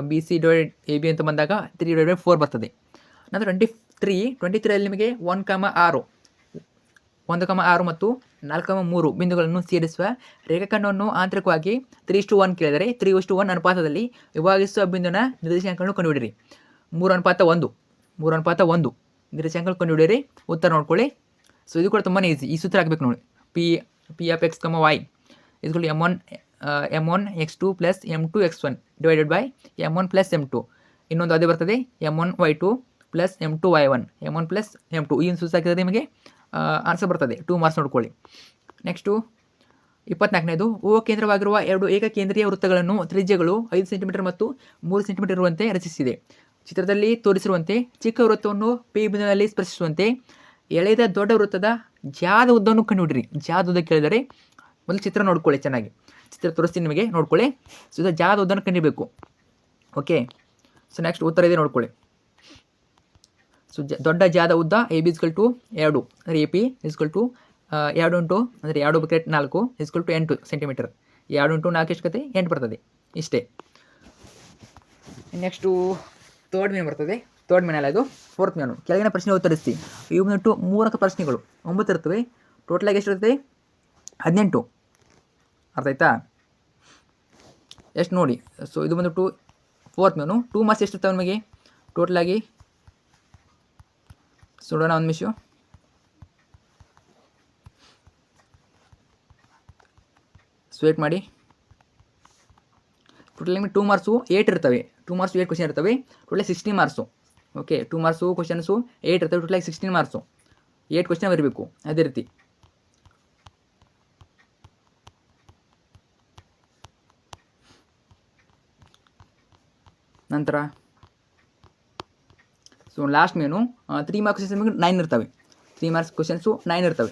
BC / AB ಅಂತ ಬಂದಾಗ 3/4 ಬರ್ತದೆ. ನಂತರ 23ರಲ್ಲಿ ನಿಮಗೆ 1,6 ಮತ್ತು 4,3 ಬಿಂದುಗಳನ್ನು ಸೇರಿಸುವ ರೇಖಾಖಂಡವನ್ನು ಆಂತರಿಕವಾಗಿ 3:1 ಕೇಳಿದರೆ 3:1 ಅನುಪಾತದಲ್ಲಿ ವಿಭಾಗಿಸುವ ಬಿಂದುವಿನ ನಿರ್ದೇಶಾಂಕಗಳನ್ನು ಕಂಡುಹಿಡಿಯಿರಿ. 3:1 ನಿರ್ದೇಶಾಂಕಗಳು ಕಂಡುಹಿಡಿಯಿರಿ. ಉತ್ತರ ನೋಡ್ಕೊಳ್ಳಿ. ಸೊ ಇದು ಕೂಡ ತುಂಬಾ ಈಸಿ. ಈ ಸೂತ್ರ ಹಾಕಬೇಕು ನೋಡಿ. P(x, y) = m1 x2 + m2 x1 / m1 + m2. ಇನ್ನೊಂದು ಅದೇ ಬರ್ತದೆ, m1 y2 + m2 y1 m1 + m2. ಈ ಸೂತ್ರ ಹಾಕಿದರೆ ನಿಮಗೆ ಆನ್ಸರ್ ಬರ್ತದೆ. 2 ಮಾರ್ಕ್ಸ್ ನೋಡ್ಕೊಳ್ಳಿ. ನೆಕ್ಸ್ಟು 24ನೇದು. ಓ ಕೇಂದ್ರವಾಗಿರುವ 2 ಏಕಕೇಂದ್ರೀಯ ವೃತ್ತಗಳನ್ನು ತ್ರಿಜ್ಯಗಳು 5 ಸೆಂಟಿಮೀಟರ್ ಮತ್ತು 3 ಸೆಂಟಿಮೀಟರ್ ಇರುವಂತೆ ರಚಿಸಿದೆ. ಚಿತ್ರದಲ್ಲಿ ತೋರಿಸಿರುವಂತೆ ಚಿಕ್ಕ ವೃತ್ತವನ್ನು P ಬಿಂದುವಿನಲ್ಲಿ ಸ್ಪರ್ಶಿಸುವಂತೆ ಎಳೆದ ದೊಡ್ಡ ವೃತ್ತದ ಜಾದ ಉದ್ದವನ್ನು ಕಂಡುಹಿಡಿರಿ. ಜಾದ ಉದ್ದ ಕೇಳಿದರೆ ಮೊದಲು ಚಿತ್ರ ನೋಡ್ಕೊಳ್ಳಿ, ಚೆನ್ನಾಗಿ ಚಿತ್ರ ತೋರಿಸ್ತೀನಿ ನಿಮಗೆ, ನೋಡ್ಕೊಳ್ಳಿ. ಸೊ ಇದು ಜಾದ ಉದ್ದನ್ನು ಕಂಡುಹಿಡಬೇಕು. ಓಕೆ, ಸೊ ನೆಕ್ಸ್ಟ್ ಉತ್ತರ ಇದೆ ನೋಡ್ಕೊಳ್ಳಿ. ಸೊ ದೊಡ್ಡ ಜಾದ ಉದ್ದ AB = 2, ಅಂದರೆ AP = 2 ಇಂಟು ಅಂದರೆ 2/4 = 8 ಸೆಂಟಿಮೀಟರ್. 2 ಇಂಟು 4 ಎಷ್ಟು ಕತೆ 8 ಬರ್ತದೆ, ಇಷ್ಟೇ. ನೆಕ್ಸ್ಟು ಥರ್ಡ್ ಮೇನ್ ಬರ್ತದೆ. ಥರ್ಡ್ ಮೇನ್ ಅಲ್ಲ, ಇದು ಫೋರ್ತ್ ಮೇನು. ಕೆಳಗಿನ ಪ್ರಶ್ನೆ ಉತ್ತರಿಸಿ. ಇವು ಬಂದ್ಬಿಟ್ಟು 3 ಪ್ರಶ್ನೆಗಳು 9 ಇರ್ತವೆ. ಟೋಟಲಾಗಿ ಎಷ್ಟು ಇರ್ತದೆ? 18. ಅರ್ಥ ಆಯ್ತಾ? ಎಷ್ಟು ನೋಡಿ. ಸೊ ಇದು ಬಂದ್ಬಿಟ್ಟು ಫೋರ್ತ್ ಮೇನು. 2 ಮಾರ್ಕ್ಸ್ ಎಷ್ಟು ಇರ್ತವೆ ನಮಗೆ ಟೋಟಲಾಗಿ? ನೋಡೋಣ ಒಂದು ನಿಮಿಷ. ವೇಟ್ ಮಾಡಿ. ಟೋಟಲ್ ನಿಮಗೆ 2 ಮಾರ್ಕ್ಸು 8 ಇರ್ತವೆ. 2 ಮಾರ್ಕ್ಸು 8 ಕ್ವಶನ್ ಇರ್ತವೆ. Total 16 marks. Okay, 2 marks questions 8 ಇರ್ತವೆ. ಟೋಟಲಾಗಿ 16 ಮಾರ್ಕ್ಸು. 8 ಕ್ವಶನ್ ಬರಬೇಕು ಅದೇ ರೀತಿ. ನಂತರ so last main 3 marks questions ನಿಮಗೆ 9 ಇರ್ತವೆ. 3 ಮಾರ್ಕ್ಸ್ ಕ್ವಶನ್ಸು 9 ಇರ್ತವೆ.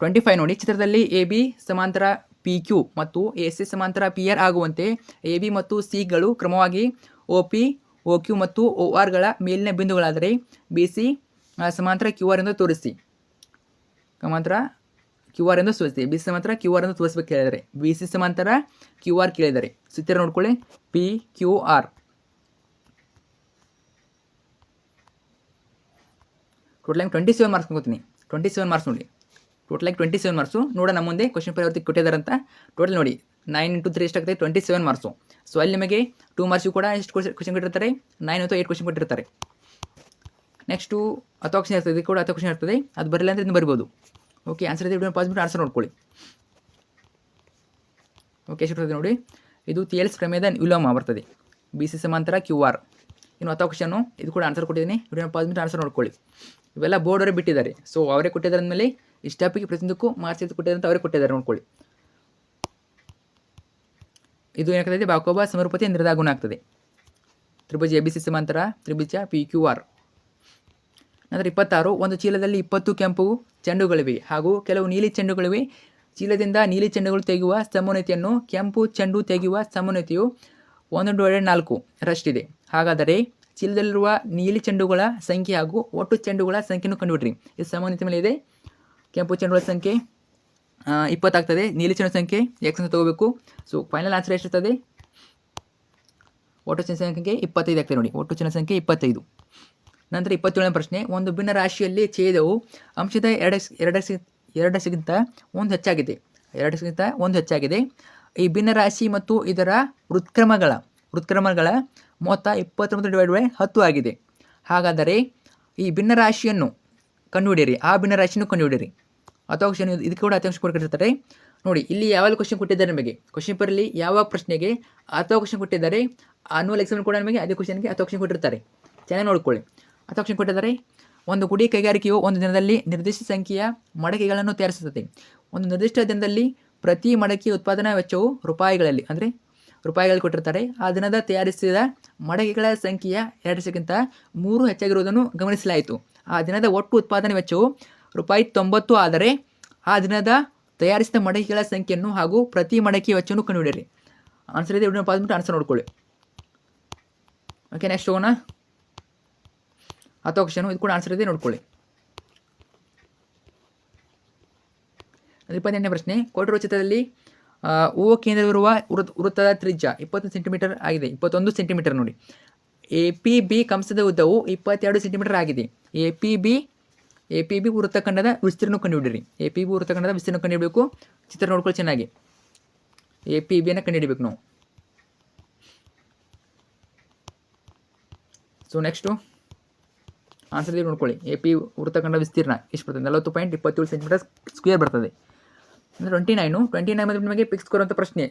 25 ನೋಡಿ. ಚಿತ್ರದಲ್ಲಿ AB ಸಮಾಂತರ PQ ಮತ್ತು AC ಸಮಾಂತರ PR ಆಗುವಂತೆ AB ಮತ್ತು C ಗಳು ಕ್ರಮವಾಗಿ OP, OQ ಮತ್ತು ORಗಳ ಮೇಲಿನ ಬಿಂದುಗಳಾದರೆ BC ಸಮಾಂತರ QR ಎಂದು ತೋರಿಸಿ. ಸಮಾಂತರ QR ಎಂದು ತೋರಿಸಿ. BC ಸಮಾಂತರ QR ಎಂದು ತೋರಿಸ್ಬೇಕು ಕೇಳಿದರೆ, BC ಸಮಾಂತರ QR ಕೇಳಿದರೆ ಚಿತ್ರ ನೋಡ್ಕೊಳ್ಳಿ. PQR ಟೋಟಲಾಗಿ 27 ಮಾರ್ಕ್ಸ್ ಕೊಡ್ತೀನಿ. 27 ಮಾರ್ಕ್ಸ್ ನೋಡಿ. ಟೋಟಲಾಗಿ 27 ಮಾರ್ಕ್ಸು. ನೋಡೋಣ ಮುಂದೆ ಕ್ವಶನ್ ಪೇಪರ್ ಕೊಟ್ಟಿದ್ದಾರೆ ಅಂತ. ಟೋಟಲ್ ನೋಡಿ 9 ಇಂಟು 3 ಎಷ್ಟಾಗ್ತದೆ? 27 ಮಾರ್ಕ್ಸು. ಸೊ ಅಲ್ಲಿ ನಿಮಗೆ 2 ಮಾರ್ಕ್ಸು ಕೂಡ ಎಷ್ಟು ಕ್ವಶನ್ ಕೊಟ್ಟಿರ್ತಾರೆ? 9 ಅಥವಾ 8 ಕ್ವಶನ್ ಕೊಟ್ಟಿರ್ತಾರೆ. ನೆಕ್ಸ್ಟು 10 ಕ್ವಶನ್ ಇರ್ತದೆ. ಇದು ಕೂಡ 10 ಕ್ವಶನ್ ಇರ್ತದೆ. ಅದು ಬರಲಿಲ್ಲ ಅಂದರೆ ಇದನ್ನು ಬರ್ಬೋದು. ಓಕೆ, ಆನ್ಸರ್ ಇದೆ. ವಿಡಿಯೋ ಪಾಸ್ ಬಿಟ್ಟು ಆನ್ಸರ್ ನೋಡ್ಕೊಳ್ಳಿ. ಓಕೆ, ಎಷ್ಟು ಬರ್ತದೆ ನೋಡಿ. ಇದು ಥಿಯೆಲ್ಸ್ ಪ್ರಮೇಯದ ವಿಲೋಮ ಬರ್ತದೆ. BC ಸಮಾಂತರ QR. ಇನ್ನು 10 ಕ್ವಶನ್ನು. ಇದು ಕೂಡ ಆನ್ಸರ್ ಕೊಟ್ಟಿದ್ದೀನಿ. ವಿಡಿಯೋ ಪಾಸ್ ಬಿಟ್ಟು ಆನ್ಸರ್ ನೋಡ್ಕೊಳ್ಳಿ. ಇವೆಲ್ಲ ಬೋರ್ಡ್ ಅವರೇ ಬಿಟ್ಟಿದ್ದಾರೆ. ಸೊ ಅವರೇ ಕೊಟ್ಟಿದ್ದಾರೆ ಅಂದಮೇಲೆ ಇಷ್ಟಾಪಿಗೆ ಪ್ರತಿಯೊಂದಕ್ಕೂ ಮಾರ್ಕ್ಸ್ ಎಷ್ಟು ಕೊಟ್ಟಿದ್ದಾರೆ ಅಂತ ಅವರೇ ಕೊಟ್ಟಿದ್ದಾರೆ ನೋಡ್ಕೊಳ್ಳಿ. ಇದು ಏನಾಗ್ತದೆ? ಬಾಕೋಬ ಸಮರೂಪತೆ ನಿರ್ಧಾಗುಣ ಆಗ್ತದೆ. ತ್ರಿಭುಜ ABC ಸಮಾಂತರ ತ್ರಿಭುಜ PQR. ನಂತರ 26. ಒಂದು ಚೀಲದಲ್ಲಿ 20 ಕೆಂಪು ಚೆಂಡುಗಳಿವೆ ಹಾಗೂ ಕೆಲವು ನೀಲಿ ಚೆಂಡುಗಳಿವೆ. ಚೀಲದಿಂದ ನೀಲಿ ಚೆಂಡುಗಳು ತೆಗೆಯುವ ಸಮೋನ್ನತಿಯನ್ನು ಕೆಂಪು ಚೆಂಡು ತೆಗೆಯುವ ಸಮೋನ್ನತಿಯು 1/4 ರಷ್ಟಿದೆ. ಹಾಗಾದರೆ ಚೀಲದಲ್ಲಿರುವ ನೀಲಿ ಚೆಂಡುಗಳ ಸಂಖ್ಯೆ ಹಾಗೂ ಒಟ್ಟು ಚೆಂಡುಗಳ ಸಂಖ್ಯೆಯನ್ನು ಕಂಡುಬಿಡ್ರಿ. ಇದು ಸಮೋನ್ನತಿ ಮೇಲೆ ಇದೆ. ಕೆಂಪು ಚೆಂಡುಗಳ ಸಂಖ್ಯೆ 20 ಆಗ್ತದೆ. ನೀಲಿ ಚೆಂಡು ಸಂಖ್ಯೆ X ಅಂತ ತಗೋಬೇಕು. ಸೊ ಫೈನಲ್ ಆನ್ಸರ್ ಎಷ್ಟಿರ್ತದೆ? ಒಟ್ಟು ಚೆಂಡು ಸಂಖ್ಯೆ 25 ಆಗ್ತದೆ ನೋಡಿ. ಒಟ್ಟು ಚೆಂಡು ಸಂಖ್ಯೆ 25. ನಂತರ 27ನೇ ಪ್ರಶ್ನೆ. ಒಂದು ಭಿನ್ನ ರಾಶಿಯಲ್ಲಿ ಛೇದವು ಅಂಶದ 2x ಒಂದು ಹೆಚ್ಚಾಗಿದೆ. 2x ಒಂದು ಹೆಚ್ಚಾಗಿದೆ. ಈ ಭಿನ್ನ ರಾಶಿ ಮತ್ತು ಇದರ ವೃತ್ಕ್ರಮಗಳ ಮೊತ್ತ 29/10 ಆಗಿದೆ. ಹಾಗಾದರೆ ಈ ಭಿನ್ನ ರಾಶಿಯನ್ನು ಕಂಡುಹಿಡಿಯಿರಿ. ಆ ಭಿನ್ನ ರಾಶಿಯನ್ನು ಕಂಡುಹಿಡಿಯಿರಿ. 10 ಕ್ವಶನ್. ಇದಕ್ಕೆ ಕೂಡ 10 ಕ್ವಶನ್ ಕೊಟ್ಟಿರ್ತಾರೆ ನೋಡಿ. ಇಲ್ಲಿ ಯಾವಾಗ ಕ್ವಶನ್ ಕೊಟ್ಟಿದ್ದಾರೆ ನಿಮಗೆ ಕ್ವಶನ್ ಪೇಪರಲ್ಲಿ ಯಾವ ಪ್ರಶ್ನೆಗೆ 10 ಕ್ವಶನ್ ಕೊಟ್ಟಿದ್ದಾರೆ. ಆನ್ಯುವಲ್ ಎಕ್ಸಾಮ್ ಕೂಡ ನಿಮಗೆ ಅದೇ ಕ್ವಶನ್ಗೆ 10 ಕ್ವಶನ್ ಕೊಟ್ಟಿರ್ತಾರೆ. ಚೆನ್ನಾಗಿ ನೋಡ್ಕೊಳ್ಳಿ. 10 ಕ್ವಶನ್ ಕೊಟ್ಟಿದ್ದಾರೆ. ಒಂದು ಗುಡಿ ಕೈಗಾರಿಕೆಯು ಒಂದು ದಿನದಲ್ಲಿ ನಿರ್ದಿಷ್ಟ ಸಂಖ್ಯೆಯ ಮಡಕೆಗಳನ್ನು ತಯಾರಿಸುತ್ತದೆ. ಒಂದು ನಿರ್ದಿಷ್ಟ ದಿನದಲ್ಲಿ ಪ್ರತಿ ಮಡಕೆಯ ಉತ್ಪಾದನಾ ವೆಚ್ಚವು ರೂಪಾಯಿಗಳಲ್ಲಿ ಕೊಟ್ಟಿರ್ತಾರೆ. ಆ ದಿನದ ತಯಾರಿಸಿದ ಮಡಕೆಗಳ ಸಂಖ್ಯೆಯ 2ಗಿಂತ 3 ಹೆಚ್ಚಾಗಿರುವುದನ್ನು ಗಮನಿಸಲಾಯಿತು. ಆ ದಿನದ ಒಟ್ಟು ಉತ್ಪಾದನಾ ವೆಚ್ಚವು ₹90 ಆದರೆ ಆ ದಿನದ ತಯಾರಿಸಿದ ಮಡಕೆಗಳ ಸಂಖ್ಯೆಯನ್ನು ಹಾಗೂ ಪ್ರತಿ ಮಡಕೆಯ ವೆಚ್ಚವನ್ನು ಕಂಡುಹಿಡಿಯಿರಿ. ಆನ್ಸರ್ ಇದೆ. ವಿಡಿಯೋ ಪಾಸ್ ಬಿಟ್ಟು ಆನ್ಸರ್ ನೋಡ್ಕೊಳ್ಳಿ. ಓಕೆ, ನೆಕ್ಸ್ಟ್ ಹೋಗೋಣ. 10 ಕ್ವಶನ್. ಇದು ಕೂಡ ಆನ್ಸರ್ ಇದೆ ನೋಡ್ಕೊಳ್ಳಿ. 28ನೇ ಪ್ರಶ್ನೆ. ಕೊಟ್ಟಿರುವ ಚಿತ್ರದಲ್ಲಿ ಓ ಕೇಂದ್ರವಿರುವ ವೃತ್ತದ ತ್ರಿಜ್ಯ 20 ಸೆಂಟಿಮೀಟರ್ ಆಗಿದೆ. 21 ಸೆಂಟಿಮೀಟರ್ ನೋಡಿ. APB ಕಂಸದ ಉದ್ದವು 22 ಸೆಂಟಿಮೀಟರ್ ಆಗಿದೆ. APB ವೃತ್ತಖಂಡದ ವಿಸ್ತೀರ್ಣ ಕಂಡುಹಿಡಿಯಿರಿ. APB ವೃತ್ತಖಂಡದ ವಿಸ್ತೀರ್ಣ ಕಂಡುಹಿಡಬೇಕು. ಚಿತ್ರ ನೋಡ್ಕೊಳ್ಳಿ ಚೆನ್ನಾಗಿ. APBಯನ್ನು ಕಂಡುಹಿಡಬೇಕು ನಾವು. ಸೊ ನೆಕ್ಸ್ಟು ಆನ್ಸರ್ ಇದೆ ನೋಡ್ಕೊಳ್ಳಿ. AP ವೃತ್ತಖಂಡ ವಿಸ್ತೀರ್ಣ ಎಷ್ಟು ಬರ್ತದೆ? 40.27 ಸೆಂಟಿಮೀಟರ್ ಸ್ಕ್ವೇರ್ ಬರ್ತದೆ. ಅಂದರೆ 29 ಬಂದು ನಿಮಗೆ ಪಿಕ್ಸ್ ಕೊಡುವಂಥ ಪ್ರಶ್ನೆ,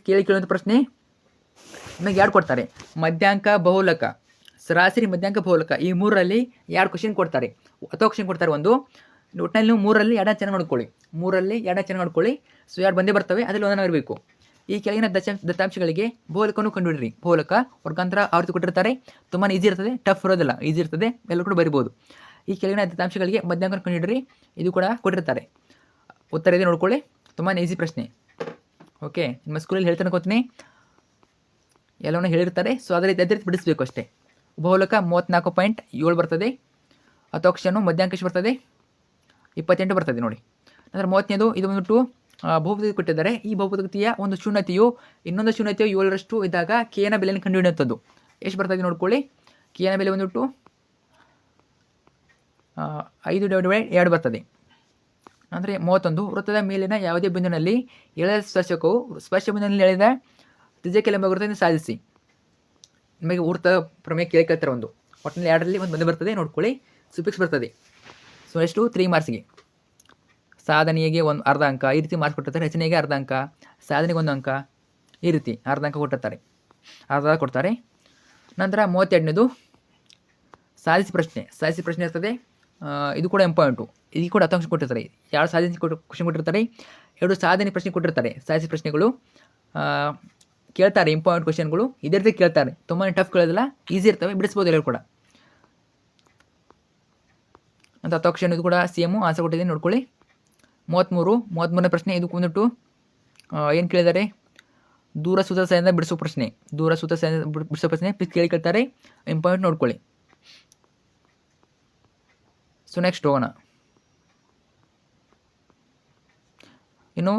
ಕೇಳುವಂಥ ಪ್ರಶ್ನೆ ನಿಮಗೆ 2 ಕೊಡ್ತಾರೆ. ಮಧ್ಯಾಂಕ ಬಹುಲಕ, ಸರಾಸರಿ ಮಧ್ಯಾಂಕ ಬಹುಲಕ, ಈ 3ರಲ್ಲಿ 2 ಕ್ವಶನ್ ಕೊಡ್ತಾರೆ. 10 ಕ್ವಶನ್ ಕೊಡ್ತಾರೆ. ಒಂದು ಒಟ್ಟಿನಲ್ಲಿ ನೀವು 3ರಲ್ಲಿ 2 ಚೆನ್ನಾಗಿ ನೋಡ್ಕೊಳ್ಳಿ. ಸೊ 2 ಬಂದೇ ಬರ್ತವೆ. ಅದರಲ್ಲಿ ಒಂದನ್ನು ಇರಬೇಕು. ಈ ಕೆಳಗಿನ ದತ್ತಾಂಶಗಳಿಗೆ ಬಹುಲಕವನ್ನು ಕಂಡುಹಿಡಿಯಿರಿ. ಬಹುಲಕ ವರ್ಗಾಂತರ ಆವೃತ್ತಿ ಕೊಟ್ಟಿರ್ತಾರೆ. ತುಂಬಾ ಈಸಿ ಇರ್ತದೆ, ಟಫ್ ಇರೋದಿಲ್ಲ, ಈಸಿ ಇರ್ತದೆ. ಎಲ್ಲ ಕೂಡ ಬರಿಬೋದು. ಈ ಕೆಳಗಿನ ದತ್ತಾಂಶಗಳಿಗೆ ಮಧ್ಯಾಂಕ ಕಂಡುಹಿಡಿರಿ. ಇದು ಕೂಡ ಕೊಟ್ಟಿರ್ತಾರೆ. ಉತ್ತರ ಇದೆ ನೋಡ್ಕೊಳ್ಳಿ. ತುಂಬಾ ಈಸಿ ಪ್ರಶ್ನೆ. ಓಕೆ, ನಿಮ್ಮ ಸ್ಕೂಲಲ್ಲಿ ಹೇಳ್ತಾನೆ ಗೊತ್ತೀನಿ, ಎಲ್ಲವನ್ನೂ ಹೇಳಿರ್ತಾರೆ. ಸೊ ಅದೇ ರೀತಿ ಬಿಡಿಸ್ಬೇಕು ಅಷ್ಟೇ. ಬಹುಲಕ 34.7 ಬರ್ತದೆ. ಅತೋಕ್ಷನು ಮಧ್ಯಾಂಕ ಎಷ್ಟು ಬರ್ತದೆ? 28 ಬರ್ತದೆ ನೋಡಿ. ನಂತರ 30ನೇದು ಇದು ಬಂದ್ಬಿಟ್ಟು ಬಹುಪದಿ ಕೊಟ್ಟಿದ್ದಾರೆ. ಈ ಬಹುಪದಿಯ ಒಂದು ಶೂನ್ಯತೆಯು ಇನ್ನೊಂದು ಶೂನ್ಯತೆಯು 7ರಷ್ಟು ಇದ್ದಾಗ ಕೆನ ಬೆಲೆಯನ್ನು ಕಂಡುಹಿಡಿಯುವಂಥದ್ದು. ಎಷ್ಟು ಬರ್ತದೆ ನೋಡ್ಕೊಳ್ಳಿ. ಕೆನ ಬೆಲೆ ಬಂದ್ಬಿಟ್ಟು 5/2 ಬರ್ತದೆ. ಅಂದರೆ 31. ವೃತ್ತದ ಮೇಲಿನ ಯಾವುದೇ ಬಿಂದುವಿನಲ್ಲಿ ಎಳೆದ ಸ್ಪರ್ಶಕವು ಸ್ಪರ್ಶ ಬಿಂದುವಿನಲ್ಲಿ ಎಳೆದ ತ್ರಿಜ್ಯಕ್ಕೆ ಲಂಬ ಗುರುತನ್ನು ಸಾಧಿಸಿ. ನಿಮಗೆ ವೃತ್ತ ಪ್ರಮೇಯ ಕೇಳ್ತಾರೆ. ಒಂದು ಒಟ್ಟಿನಲ್ಲಿ 2ರಲ್ಲಿ ಒಂದು ಬಂದು ಬರ್ತದೆ ನೋಡ್ಕೊಳ್ಳಿ. ಸುಫಿಕ್ಸ್ ಬರ್ತದೆ. ಸೊ ಎಷ್ಟು? 3 ಮಾರ್ಕ್ಸ್ಗೆ. ಸಾಧನೆಗೆ ಒಂದು ಅರ್ಧ ಅಂಕ ಈ ರೀತಿ ಮಾರ್ಕ್ಸ್ ಕೊಟ್ಟಿರ್ತಾರೆ. ರಚನೆಗೆ ಅರ್ಧ ಅಂಕ, ಸಾಧನೆಗೆ 1 ಅಂಕ, ಈ ರೀತಿ ಅರ್ಧ ಅಂಕ ಕೊಟ್ಟಿರ್ತಾರೆ, ಅರ್ಧ ಕೊಡ್ತಾರೆ. ನಂತರ 32ನೇದು ಸಾಧಿಸಿ ಪ್ರಶ್ನೆ. ಸಾಧಿಸಿ ಪ್ರಶ್ನೆ ಇರ್ತದೆ. ಇದು ಕೂಡ ಇಂಪಾರ್ಟೆಂಟು. ಇದು ಕೂಡ ಅತಂಶ ಕೊಟ್ಟಿರ್ತಾರೆ. 2 ಸಾಧಿಸಿ ಕ್ವಶನ್ ಕೊಟ್ಟಿರ್ತಾರೆ, 2 ಸಾಧನೆ ಪ್ರಶ್ನೆ ಕೊಟ್ಟಿರ್ತಾರೆ. ಸಾಧಿಸಿ ಪ್ರಶ್ನೆಗಳು ಕೇಳ್ತಾರೆ, ಇಂಪಾರ್ಟೆಂಟ್ ಕ್ವಶನ್ಗಳು ಇದೇ ರೀತಿ ಕೇಳ್ತಾರೆ. ತುಂಬಾ ಟಫ್ ಕೇಳೋದಿಲ್ಲ, ಈಸಿ ಇರ್ತವೆ, ಬಿಡಿಸ್ಬೋದು ಎಲ್ಲರೂ ಕೂಡ. ಅಂತ ಅತೋಕ್ಷನ್ ಇದು ಕೂಡ ಸೇಮು ಆನ್ಸರ್ ಕೊಟ್ಟಿದ್ದೀನಿ ನೋಡ್ಕೊಳ್ಳಿ. 33ನೇ ಪ್ರಶ್ನೆ. ಇದು ಬಂದ್ಬಿಟ್ಟು ಏನು ಕೇಳಿದ್ದಾರೆ? ದೂರ ಸೂತ್ರ ಸಹಾಯದಿಂದ ಬಿಡಿಸೋ ಪ್ರಶ್ನೆ. ದೂರ ಸೂತ್ರ ಸಹಾಯದಿಂದ ಬಿಡಿಸೋ ಪ್ರಶ್ನೆ ಪ್ಲೀಸ್ ಕೇಳ್ತಾರೆ, ಇಂಪಾರ್ಟೆಂಟ್ ನೋಡ್ಕೊಳ್ಳಿ. ಸೊ ನೆಕ್ಸ್ಟ್ ಹೋಗೋಣ. ಇನ್ನು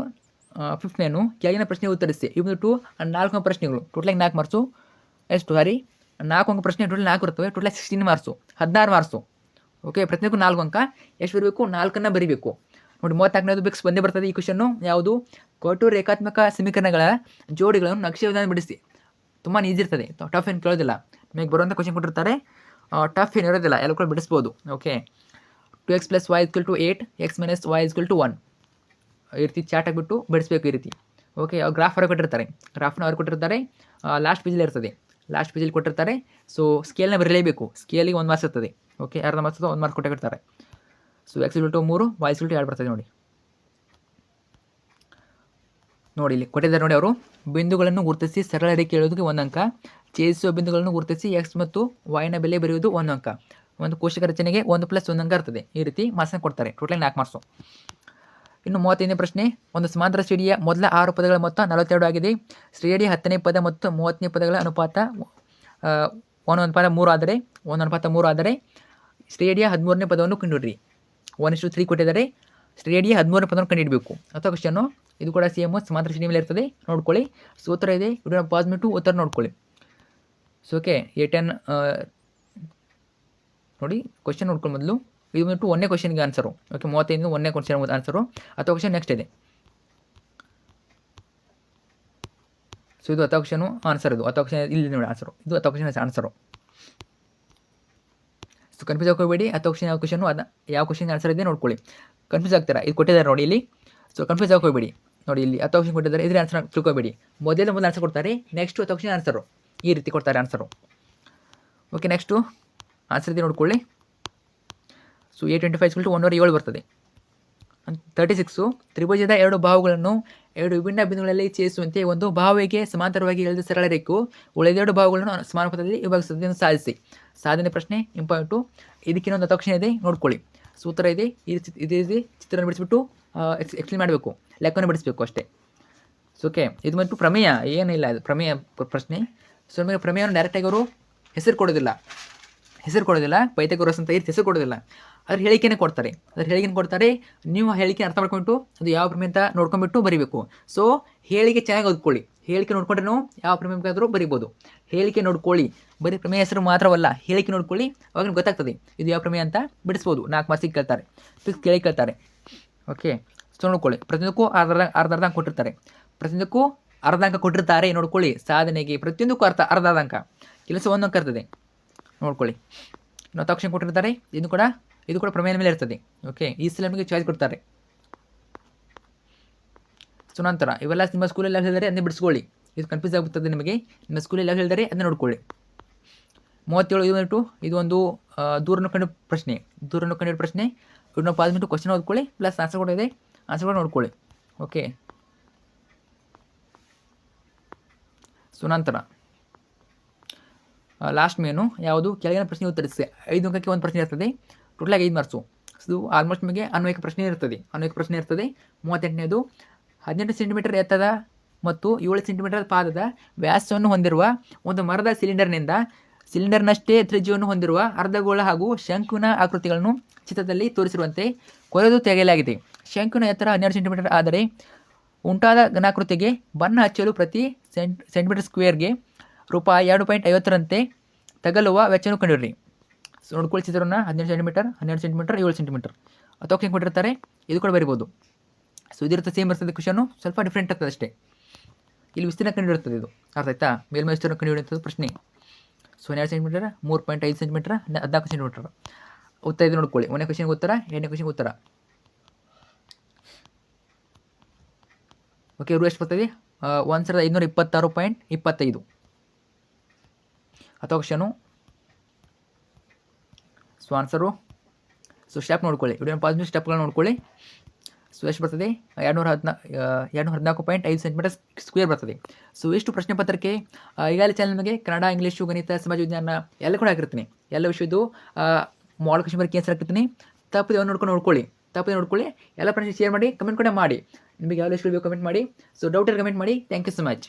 5ನೇನು ಕೆಳಗಿನ ಪ್ರಶ್ನೆ ಉತ್ತರಿಸಿ. ಇವು ಬಂದ್ಬಿಟ್ಟು 4 ಅಂಕ ಪ್ರಶ್ನೆಗಳು. ಟೋಟಲಾಗಿ 4 ಮಾರ್ಕ್ಸು. ಎಷ್ಟು? 4 ಅಂಕ ಪ್ರಶ್ನೆ ಟೋಟಲ್ 4 ಇರ್ತವೆ. ಟೋಟಲಾಗಿ 16 ಮಾರ್ಕ್ಸು, 16 ಮಾರ್ಕ್ಸು. ಓಕೆ, ಪ್ರತಿಯೊಂದಕ್ಕೂ 4 ಅಂಕ. ಎಷ್ಟು ಬರಬೇಕು? 4 ಬರೀಬೇಕು ನೋಡಿ. 34ನೇದು ಬಿಕ್ಸ್ ಬಂದೇ ಬರ್ತದೆ. ಈ ಕ್ವಶನ್ನು ಯಾವುದು? ಕೊಟ್ಟು ರೇಖಾತ್ಮಕ ಸಮೀಕರಣಗಳ ಜೋಡಿಗಳನ್ನು ನಕ್ಷೆ ವಿಧಾನ ಬಿಡಿಸಿ. ತುಂಬಾ ಈಸಿ ಇರ್ತದೆ, ಟಫ್ ಏನು ಕೇಳೋದಿಲ್ಲ. ನಿಮಗೆ ಬರುವಂಥ ಕ್ವಶನ್ ಕೊಟ್ಟಿರ್ತಾರೆ, ಟಫ್ ಏನು ಇರೋದಿಲ್ಲ, ಎಲ್ಲ ಕೂಡ ಬಿಡಿಸ್ಬೋದು. Okay, 2x + y = 8, x - y = 1 ಈ ರೀತಿ ಚಾಟ್ ಆಗಿಬಿಟ್ಟು ಬಿಡಿಸ್ಬೇಕು ಈ ರೀತಿ. ಓಕೆ, ಗ್ರಾಫ್ ಹೊರಗೆ ಕೊಟ್ಟಿರ್ತಾರೆ, ಗ್ರಾಫ್ನ ಹೊರಗೆ ಕೊಟ್ಟಿರ್ತಾರೆ. ಲಾಸ್ಟ್ ಪೇಜಲ್ಲಿ ಇರ್ತದೆ, ಲಾಸ್ಟ್ ಪೇಜಲ್ಲಿ ಕೊಟ್ಟಿರ್ತಾರೆ. ಸೊ ಸ್ಕೇಲ್ನ ಬರಲೇಬೇಕು. ಸ್ಕೇಲಿಗೆ 1 ಮಾರ್ಕ್ಸ್ ಇರ್ತದೆ. ಓಕೆ, ಅರ್ಧ ಮಾರ್ಕ್ಸ್ 1 ಮಾರ್ಕ್ ಕೊಟ್ಟಿರ್ತಾರೆ. ಸೊ x = 3, y = 2 ಬರ್ತದೆ ನೋಡಿ. ನೋಡಿ ಇಲ್ಲಿ ಕೊಟ್ಟಿದ್ದಾರೆ ನೋಡಿ. ಅವರು ಬಿಂದುಗಳನ್ನು ಗುರುತಿಸಿ ಸರಳ ರೇಖೆ ಎಳೆಯೋದಕ್ಕೆ 1 ಅಂಕ, ಛೇದಿಸುವ ಬಿಂದುಗಳನ್ನು ಗುರುತಿಸಿ x ಮತ್ತು y ನ ಬೆಲೆ ಬರೆಯುವುದು 1 ಅಂಕ, ಒಂದು ಕೋಷ್ಟಕ ರಚನೆಗೆ 1 + 1 ಅಂಕ ಇರ್ತದೆ. ಈ ರೀತಿ ಮಾರ್ಕ್ಸ್ನ ಕೊಡ್ತಾರೆ. Total 4 marks. ಇನ್ನು 35ನೇ ಪ್ರಶ್ನೆ. ಒಂದು ಸಮಾಂತರ ಶ್ರೇಣಿಯ ಮೊದಲ 6 ಪದಗಳ ಮೊತ್ತ 42 ಆಗಿದೆ. ಶ್ರೇಣಿಯ 10ನೇ ಪದ ಮತ್ತು 30ನೇ ಪದಗಳ ಅನುಪಾತ 1:3 ಆದರೆ 1:3 ಆದರೆ ಶ್ರೇಣಿಯ 13ನೇ ಪದವನ್ನು ಕಂಡುಹಿಡಿಯಿರಿ. 1:3 ಕೊಟ್ಟಿದ್ದಾರೆ. ಶ್ರೇಣಿಯ 13ನೇ ಪದವನ್ನು ಕಂಡುಹಿಡಬೇಕು. ಅಥವಾ ಕ್ವಶನ್ನು ಇದು ಕೂಡ ಸೇಮ್ ಸಮಾಂತರ ಶ್ರೇಣಿ ಮೇಲೆ ಇರ್ತದೆ ನೋಡ್ಕೊಳ್ಳಿ. ಸೂತ್ರ ಇದೆ, ವಿಡಿಯೋನ ಪಾಸ್ ಮಾಡಿಬಿಟ್ಟು ಉತ್ತರ ನೋಡ್ಕೊಳ್ಳಿ. ಸೊ ಓಕೆ, A10 ನೋಡಿ ಕ್ವಶನ್ ನೋಡ್ಕೊಂಡು ಮೊದಲು. ಇದು ಬಂದ್ಬಿಟ್ಟು 1ನೇ ಕ್ವಶನ್ಗೆ ಆನ್ಸರು. ಓಕೆ, 35 1ನೇ ಕ್ವಶನ್ ಆನ್ಸರು. ಅಥವಾ ಕ್ವಶನ್ ನೆಕ್ಸ್ಟ್ ಇದೆ. ಸೊ ಇದು ಅಥವಾ ಕ್ವಶನು ಆನ್ಸರ್. ಇದು ಅಥವಾ ಕ್ವಶನ್ ಇಲ್ಲಿ ನೋಡಿ ಆನ್ಸರು. ಇದು ಅಥವಾ ಕ್ವಶನ್ ಆನ್ಸರು. ಸೊ ಕನ್ಫ್ಯೂಸ್ ಆಗೋಬೇಡಿ. ಅಥವಾ ಕ್ವಶನ್ ಯಾವ ಕ್ವಶನು ಯಾವ ಕ್ವಶನ್ ಆನ್ಸರ್ ಇದೆ ನೋಡ್ಕೊಳ್ಳಿ. ಕನ್ಫ್ಯೂಸ್ ಆಗ್ತೀರಾ, ಇದು ಕೊಟ್ಟಿದ್ದಾರೆ ನೋಡಿ ಇಲ್ಲಿ. ಸೊ ಕನ್ಫ್ಯೂಸ್ ಆಗೋಬೇಡಿ. ನೋಡಿ ಇಲ್ಲಿ ಅಥವಾ ಕ್ವಶನ್ ಕೊಟ್ಟಿದ್ದಾರೆ, ಇದ್ರ ಆನ್ಸರ್ ತಿಳ್ಕೊಬೇಡಿ. ಮೊದಲು ಆನ್ಸರ್ ಕೊಡ್ತಾರೆ, ನೆಕ್ಸ್ಟ್ ಅಥವಾ ಕ್ವಶನ್ ಆನ್ಸರು ಈ ರೀತಿ ಕೊಡ್ತಾರೆ ಆನ್ಸರು. ಓಕೆ, ನೆಕ್ಸ್ಟು ಆನ್ಸರ್ ಇದೆ ನೋಡ್ಕೊಳ್ಳಿ. ಸೊ A25 = 107 ಬರ್ತದೆ. 36 ತ್ರಿಭುಜದ 2 ಬಾಹುಗಳನ್ನು 2 ವಿಭಿನ್ನ ಬಿಂದುಗಳಲ್ಲಿ ಛೇದಿಸುವಂತೆ ಒಂದು ಬಾಹುವಿಗೆ ಸಮಾಂತರವಾಗಿ ಎಳೆದ ಸರಳ ರೇಖೆಯು ಉಳಿದೆರಡು ಬಾಹುಗಳನ್ನು ಸಮಾನ ಪಥದಲ್ಲಿ ವಿಭಾಗಿಸುವುದನ್ನು ಸಾಧಿಸಿ. ಸಾಧನೆ ಪ್ರಶ್ನೆ ಇಂಪಾರ್ಟೆಂಟು. ಇದಕ್ಕಿನ್ನೊಂದು ಅತೋಕ್ಷಣ ಇದೆ ನೋಡ್ಕೊಳ್ಳಿ. ಸೂತ್ರ ಇದೆ, ಇದೇ ಚಿತ್ರನ ಬಿಡಿಸ್ಬಿಟ್ಟು ಎಕ್ಸ್ಪ್ಲೇನ್ ಮಾಡಬೇಕು, ಲೆಕ್ಕವನ್ನು ಬಿಡಿಸ್ಬೇಕು ಅಷ್ಟೇ. ಸೊ ಓಕೆ, ಇದು ಮತ್ತು ಪ್ರಮೇಯ ಏನಿಲ್ಲ, ಇದು ಪ್ರಮೇಯ ಪ್ರಶ್ನೆ. ಸೊ ನಿಮಗೆ ಪ್ರಮೇಯವನ್ನು ಡೈರೆಕ್ಟಾಗಿ ಅವರು ಹೆಸರು ಕೊಡೋದಿಲ್ಲ, ಪೈಥಾಗೋರಸ್ ಅಂತ ಇರ್ತಿ ಹೆಸರು ಕೊಡೋದಿಲ್ಲ. ಅದ್ರ ಹೇಳಿಕೆನೇ ಕೊಡ್ತಾರೆ. ನೀವು ಹೇಳಿಕೆ ಅರ್ಥ ಮಾಡ್ಕೊಂಡ್ಬಿಟ್ಟು ಅದು ಯಾವ ಪ್ರಮೇಯ ಅಂತ ನೋಡ್ಕೊಂಡ್ಬಿಟ್ಟು ಬರೀಬೇಕು. ಸೊ ಹೇಳಿಕೆ ಚೆನ್ನಾಗಿ ಓದ್ಕೊಳ್ಳಿ. ಹೇಳಿಕೆ ನೋಡ್ಕೊಂಡ್ರೆ ನಾವು ಯಾವ ಪ್ರಮೇಯ ಬೇಕಾದರೂ ಬರಿಬೋದು. ಹೇಳಿಕೆ ನೋಡ್ಕೊಳ್ಳಿ, ಬರೀ ಪ್ರಮೇಯ ಹೆಸರು ಮಾತ್ರವಲ್ಲ, ಹೇಳಿಕೆ ನೋಡ್ಕೊಳ್ಳಿ, ಅವಾಗ ಗೊತ್ತಾಗ್ತದೆ ಇದು ಯಾವ ಪ್ರಮೇಯ ಅಂತ ಬಿಡಿಸ್ಬೋದು. 4 ಮಾರ್ಕ್ಸಿಗೆ ಕೇಳ್ತಾರೆ, ಕೇಳ್ತಾರೆ. ಓಕೆ, ಸೊ ನೋಡ್ಕೊಳ್ಳಿ. ಪ್ರತಿಯೊಂದಕ್ಕೂ ಅರ್ಧ ಅಂಕ ಕೊಟ್ಟಿರ್ತಾರೆ. ನೋಡ್ಕೊಳ್ಳಿ. ಸಾಧನೆಗೆ ಪ್ರತಿಯೊಂದಕ್ಕೂ ಅರ್ಧ ಅಂಕ, ಕೆಲಸ 1 ಅಂಕ ಇರ್ತದೆ ನೋಡ್ಕೊಳ್ಳಿ. ನಾವು ತಕ್ಷಣ ಕೊಟ್ಟಿರ್ತಾರೆ. ಇದು ಕೂಡ ಪ್ರಮೇಯ ಮೇಲೆ ಇರ್ತದೆ. ಓಕೆ, ಈ ಸಲ ನಮಗೆ ಚಾಯ್ಸ್ ಕೊಡ್ತಾರೆ. ಸೊ ನಂತರ ಇವೆಲ್ಲ ನಿಮ್ಮ ಸ್ಕೂಲಲ್ಲಿ ಯಾವ ಹೇಳಿದರೆ ಅದನ್ನೇ ಬಿಡಿಸ್ಕೊಳ್ಳಿ. ಇದು ಕನ್ಫ್ಯೂಸ್ ಆಗುತ್ತದೆ ನಿಮಗೆ. ನಿಮ್ಮ ಸ್ಕೂಲಲ್ಲಿ ಯಾವ ಹೇಳಿದರೆ ಅದನ್ನ ನೋಡ್ಕೊಳ್ಳಿ. 37 ಇದು ಒಂದು ದೂರನ್ನು ಕಂಡು ಪ್ರಶ್ನೆ. ಇದನ್ನು ಪಾಸ್ ಬಿಟ್ಟು ಕ್ವಶನ್ ಓದ್ಕೊಳ್ಳಿ, ಪ್ಲಸ್ ಆನ್ಸರ್ ಕೂಡ ಇದೆ, ಆನ್ಸರ್ ಕೂಡ ನೋಡ್ಕೊಳ್ಳಿ. ಓಕೆ, ಸೊ ನಂತರ ಲಾಸ್ಟ್ ಮೇನು ಯಾವುದು? ಕೆಳಗಿನ ಪ್ರಶ್ನೆ ಉತ್ತರಿಸಿ. 5 ಅಂಕಕ್ಕೆ ಒಂದು ಪ್ರಶ್ನೆ ಇರ್ತದೆ. ಟೋಟಲಾಗಿ 5 ಮಾರ್ಕ್ಸು. ಇದು ಆಲ್ಮೋಸ್ಟ್ ನಿಮಗೆ ಅನ್ವಯಿಕ ಪ್ರಶ್ನೆ ಇರ್ತದೆ. 38ನೇದು 18 ಸೆಂಟಿಮೀಟರ್ ಎತ್ತದ ಮತ್ತು 7 ಸೆಂಟಿಮೀಟರ್ ಪಾದದ ವ್ಯಾಸವನ್ನು ಹೊಂದಿರುವ ಒಂದು ಮರದ ಸಿಲಿಂಡರ್ನಷ್ಟೇ ತ್ರಿಜ್ಯವನ್ನು ಹೊಂದಿರುವ ಅರ್ಧಗೋಳ ಹಾಗೂ ಶಂಕುವಿನ ಆಕೃತಿಗಳನ್ನು ಚಿತ್ರದಲ್ಲಿ ತೋರಿಸಿರುವಂತೆ ಕೊರೆದು ತೆಗೆಯಲಾಗಿದೆ. ಶಂಕುವಿನ ಎತ್ತರ 12 ಸೆಂಟಿಮೀಟರ್ ಆದರೆ ಉಂಟಾದ ಘನಾಕೃತಿಗೆ ಬಣ್ಣ ಹಚ್ಚಲು ಪ್ರತಿ ಸೆಂಟಿಮೀಟರ್ ಸ್ಕ್ವೇರ್ಗೆ ರೂಪಾಯಿ 2.50ರಂತೆ ತಗಲುವ ವೆಚ್ಚವನ್ನು ಕಂಡುಹಿಡಿಯಿರಿ. ನೋಡ್ಕೊಳ್ಳಿ ಚಿತ್ರವನ್ನು 12 ಸೆಂಟಿಮೀಟರ್ 7 ಸೆಂಟಿಮೀಟರ್ ಅಥವಾ ಕೊಟ್ಟಿರ್ತಾರೆ. ಇದು ಕೂಡ ಬರಿಬೋದು. ಸೊ ಇದಿರುತ್ತೆ, ಸೇಮ್ ಇರ್ತದೆ. ಕ್ವಶನು ಸ್ವಲ್ಪ ಡಿಫ್ರೆಂಟ್ ಆಗ್ತದೆ ಅಷ್ಟೇ. ಇಲ್ಲಿ ವಿಸ್ತೀರ್ಣ ಕಂಡುಹಿಡಿಯುತ್ತದೆ. ಇದು ಅರ್ಥ ಆಯ್ತಾ? ಮೇಲ್ಮೈ ವಿಸ್ತೀರ್ಣ ಕಂಡುಹಿಡಿಯುತ್ತದೆ ಪ್ರಶ್ನೆ. So 12 centimetre 3.5 centimetre 14 centimetre. ಉತ್ತರ ಇದು ನೋಡ್ಕೊಳ್ಳಿ. 1ನೇ ಕ್ವಶನ್ಗೆ ಉತ್ತರ, 2ನೇ ಕ್ವಶನ್ಗೆ ಉತ್ತರ. ಓಕೆ, ಇವರು ಎಷ್ಟು ಬರ್ತದೆ? 1526.25 ಅಥವಾ question. So answer. So step ನೋಡ್ಕೊಳ್ಳಿ, ವಿಡಿಯೋ ಪಾಸ್ ಸ್ಟೆಪ್ಗಳನ್ನ ನೋಡ್ಕೊಳ್ಳಿ. ಸೊ ಎಷ್ಟು ಬರ್ತದೆ? 214.5 ಸೆಂಟಿಮೀಟರ್ ಸ್ಕ್ವೇರ್ ಬರ್ತದೆ. ಸೊ ಎಷ್ಟು ಪ್ರಶ್ನೆ ಪತ್ರಿಕೆ ಈಗಾಗಲೇ ಚಾನಲ್ ನಿಮಗೆ ಕನ್ನಡ, ಇಂಗ್ಲೀಷು, ಗಣಿತ, ಸಮಾಜ ವಿಜ್ಞಾನ ಎಲ್ಲ ಕೂಡ ಹಾಕಿರ್ತೀನಿ. ಎಲ್ಲ ವಿಷಯದ್ದು ಮಾಡಲ್ ಕ್ವಶನ್ ಬಗ್ಗೆ ಕೇನ್ಸರ್ ಹಾಕಿರ್ತೀನಿ. ತಪ್ಪದೆ ನೋಡ್ಕೊಳ್ಳಿ. ಎಲ್ಲ ಪ್ರಶ್ನೆ ಶೇರ್ ಮಾಡಿ, ಕಮೆಂಟ್ ಕೂಡ ಮಾಡಿ. ನಿಮಗೆ ಯಾವ ವಿಷಯ ಬೇಕು ಕಮೆಂಟ್ ಮಾಡಿ. ಸೊ ಡೌಟ್ ಕಮೆಂಟ್ ಮಾಡಿ. Thank you so much.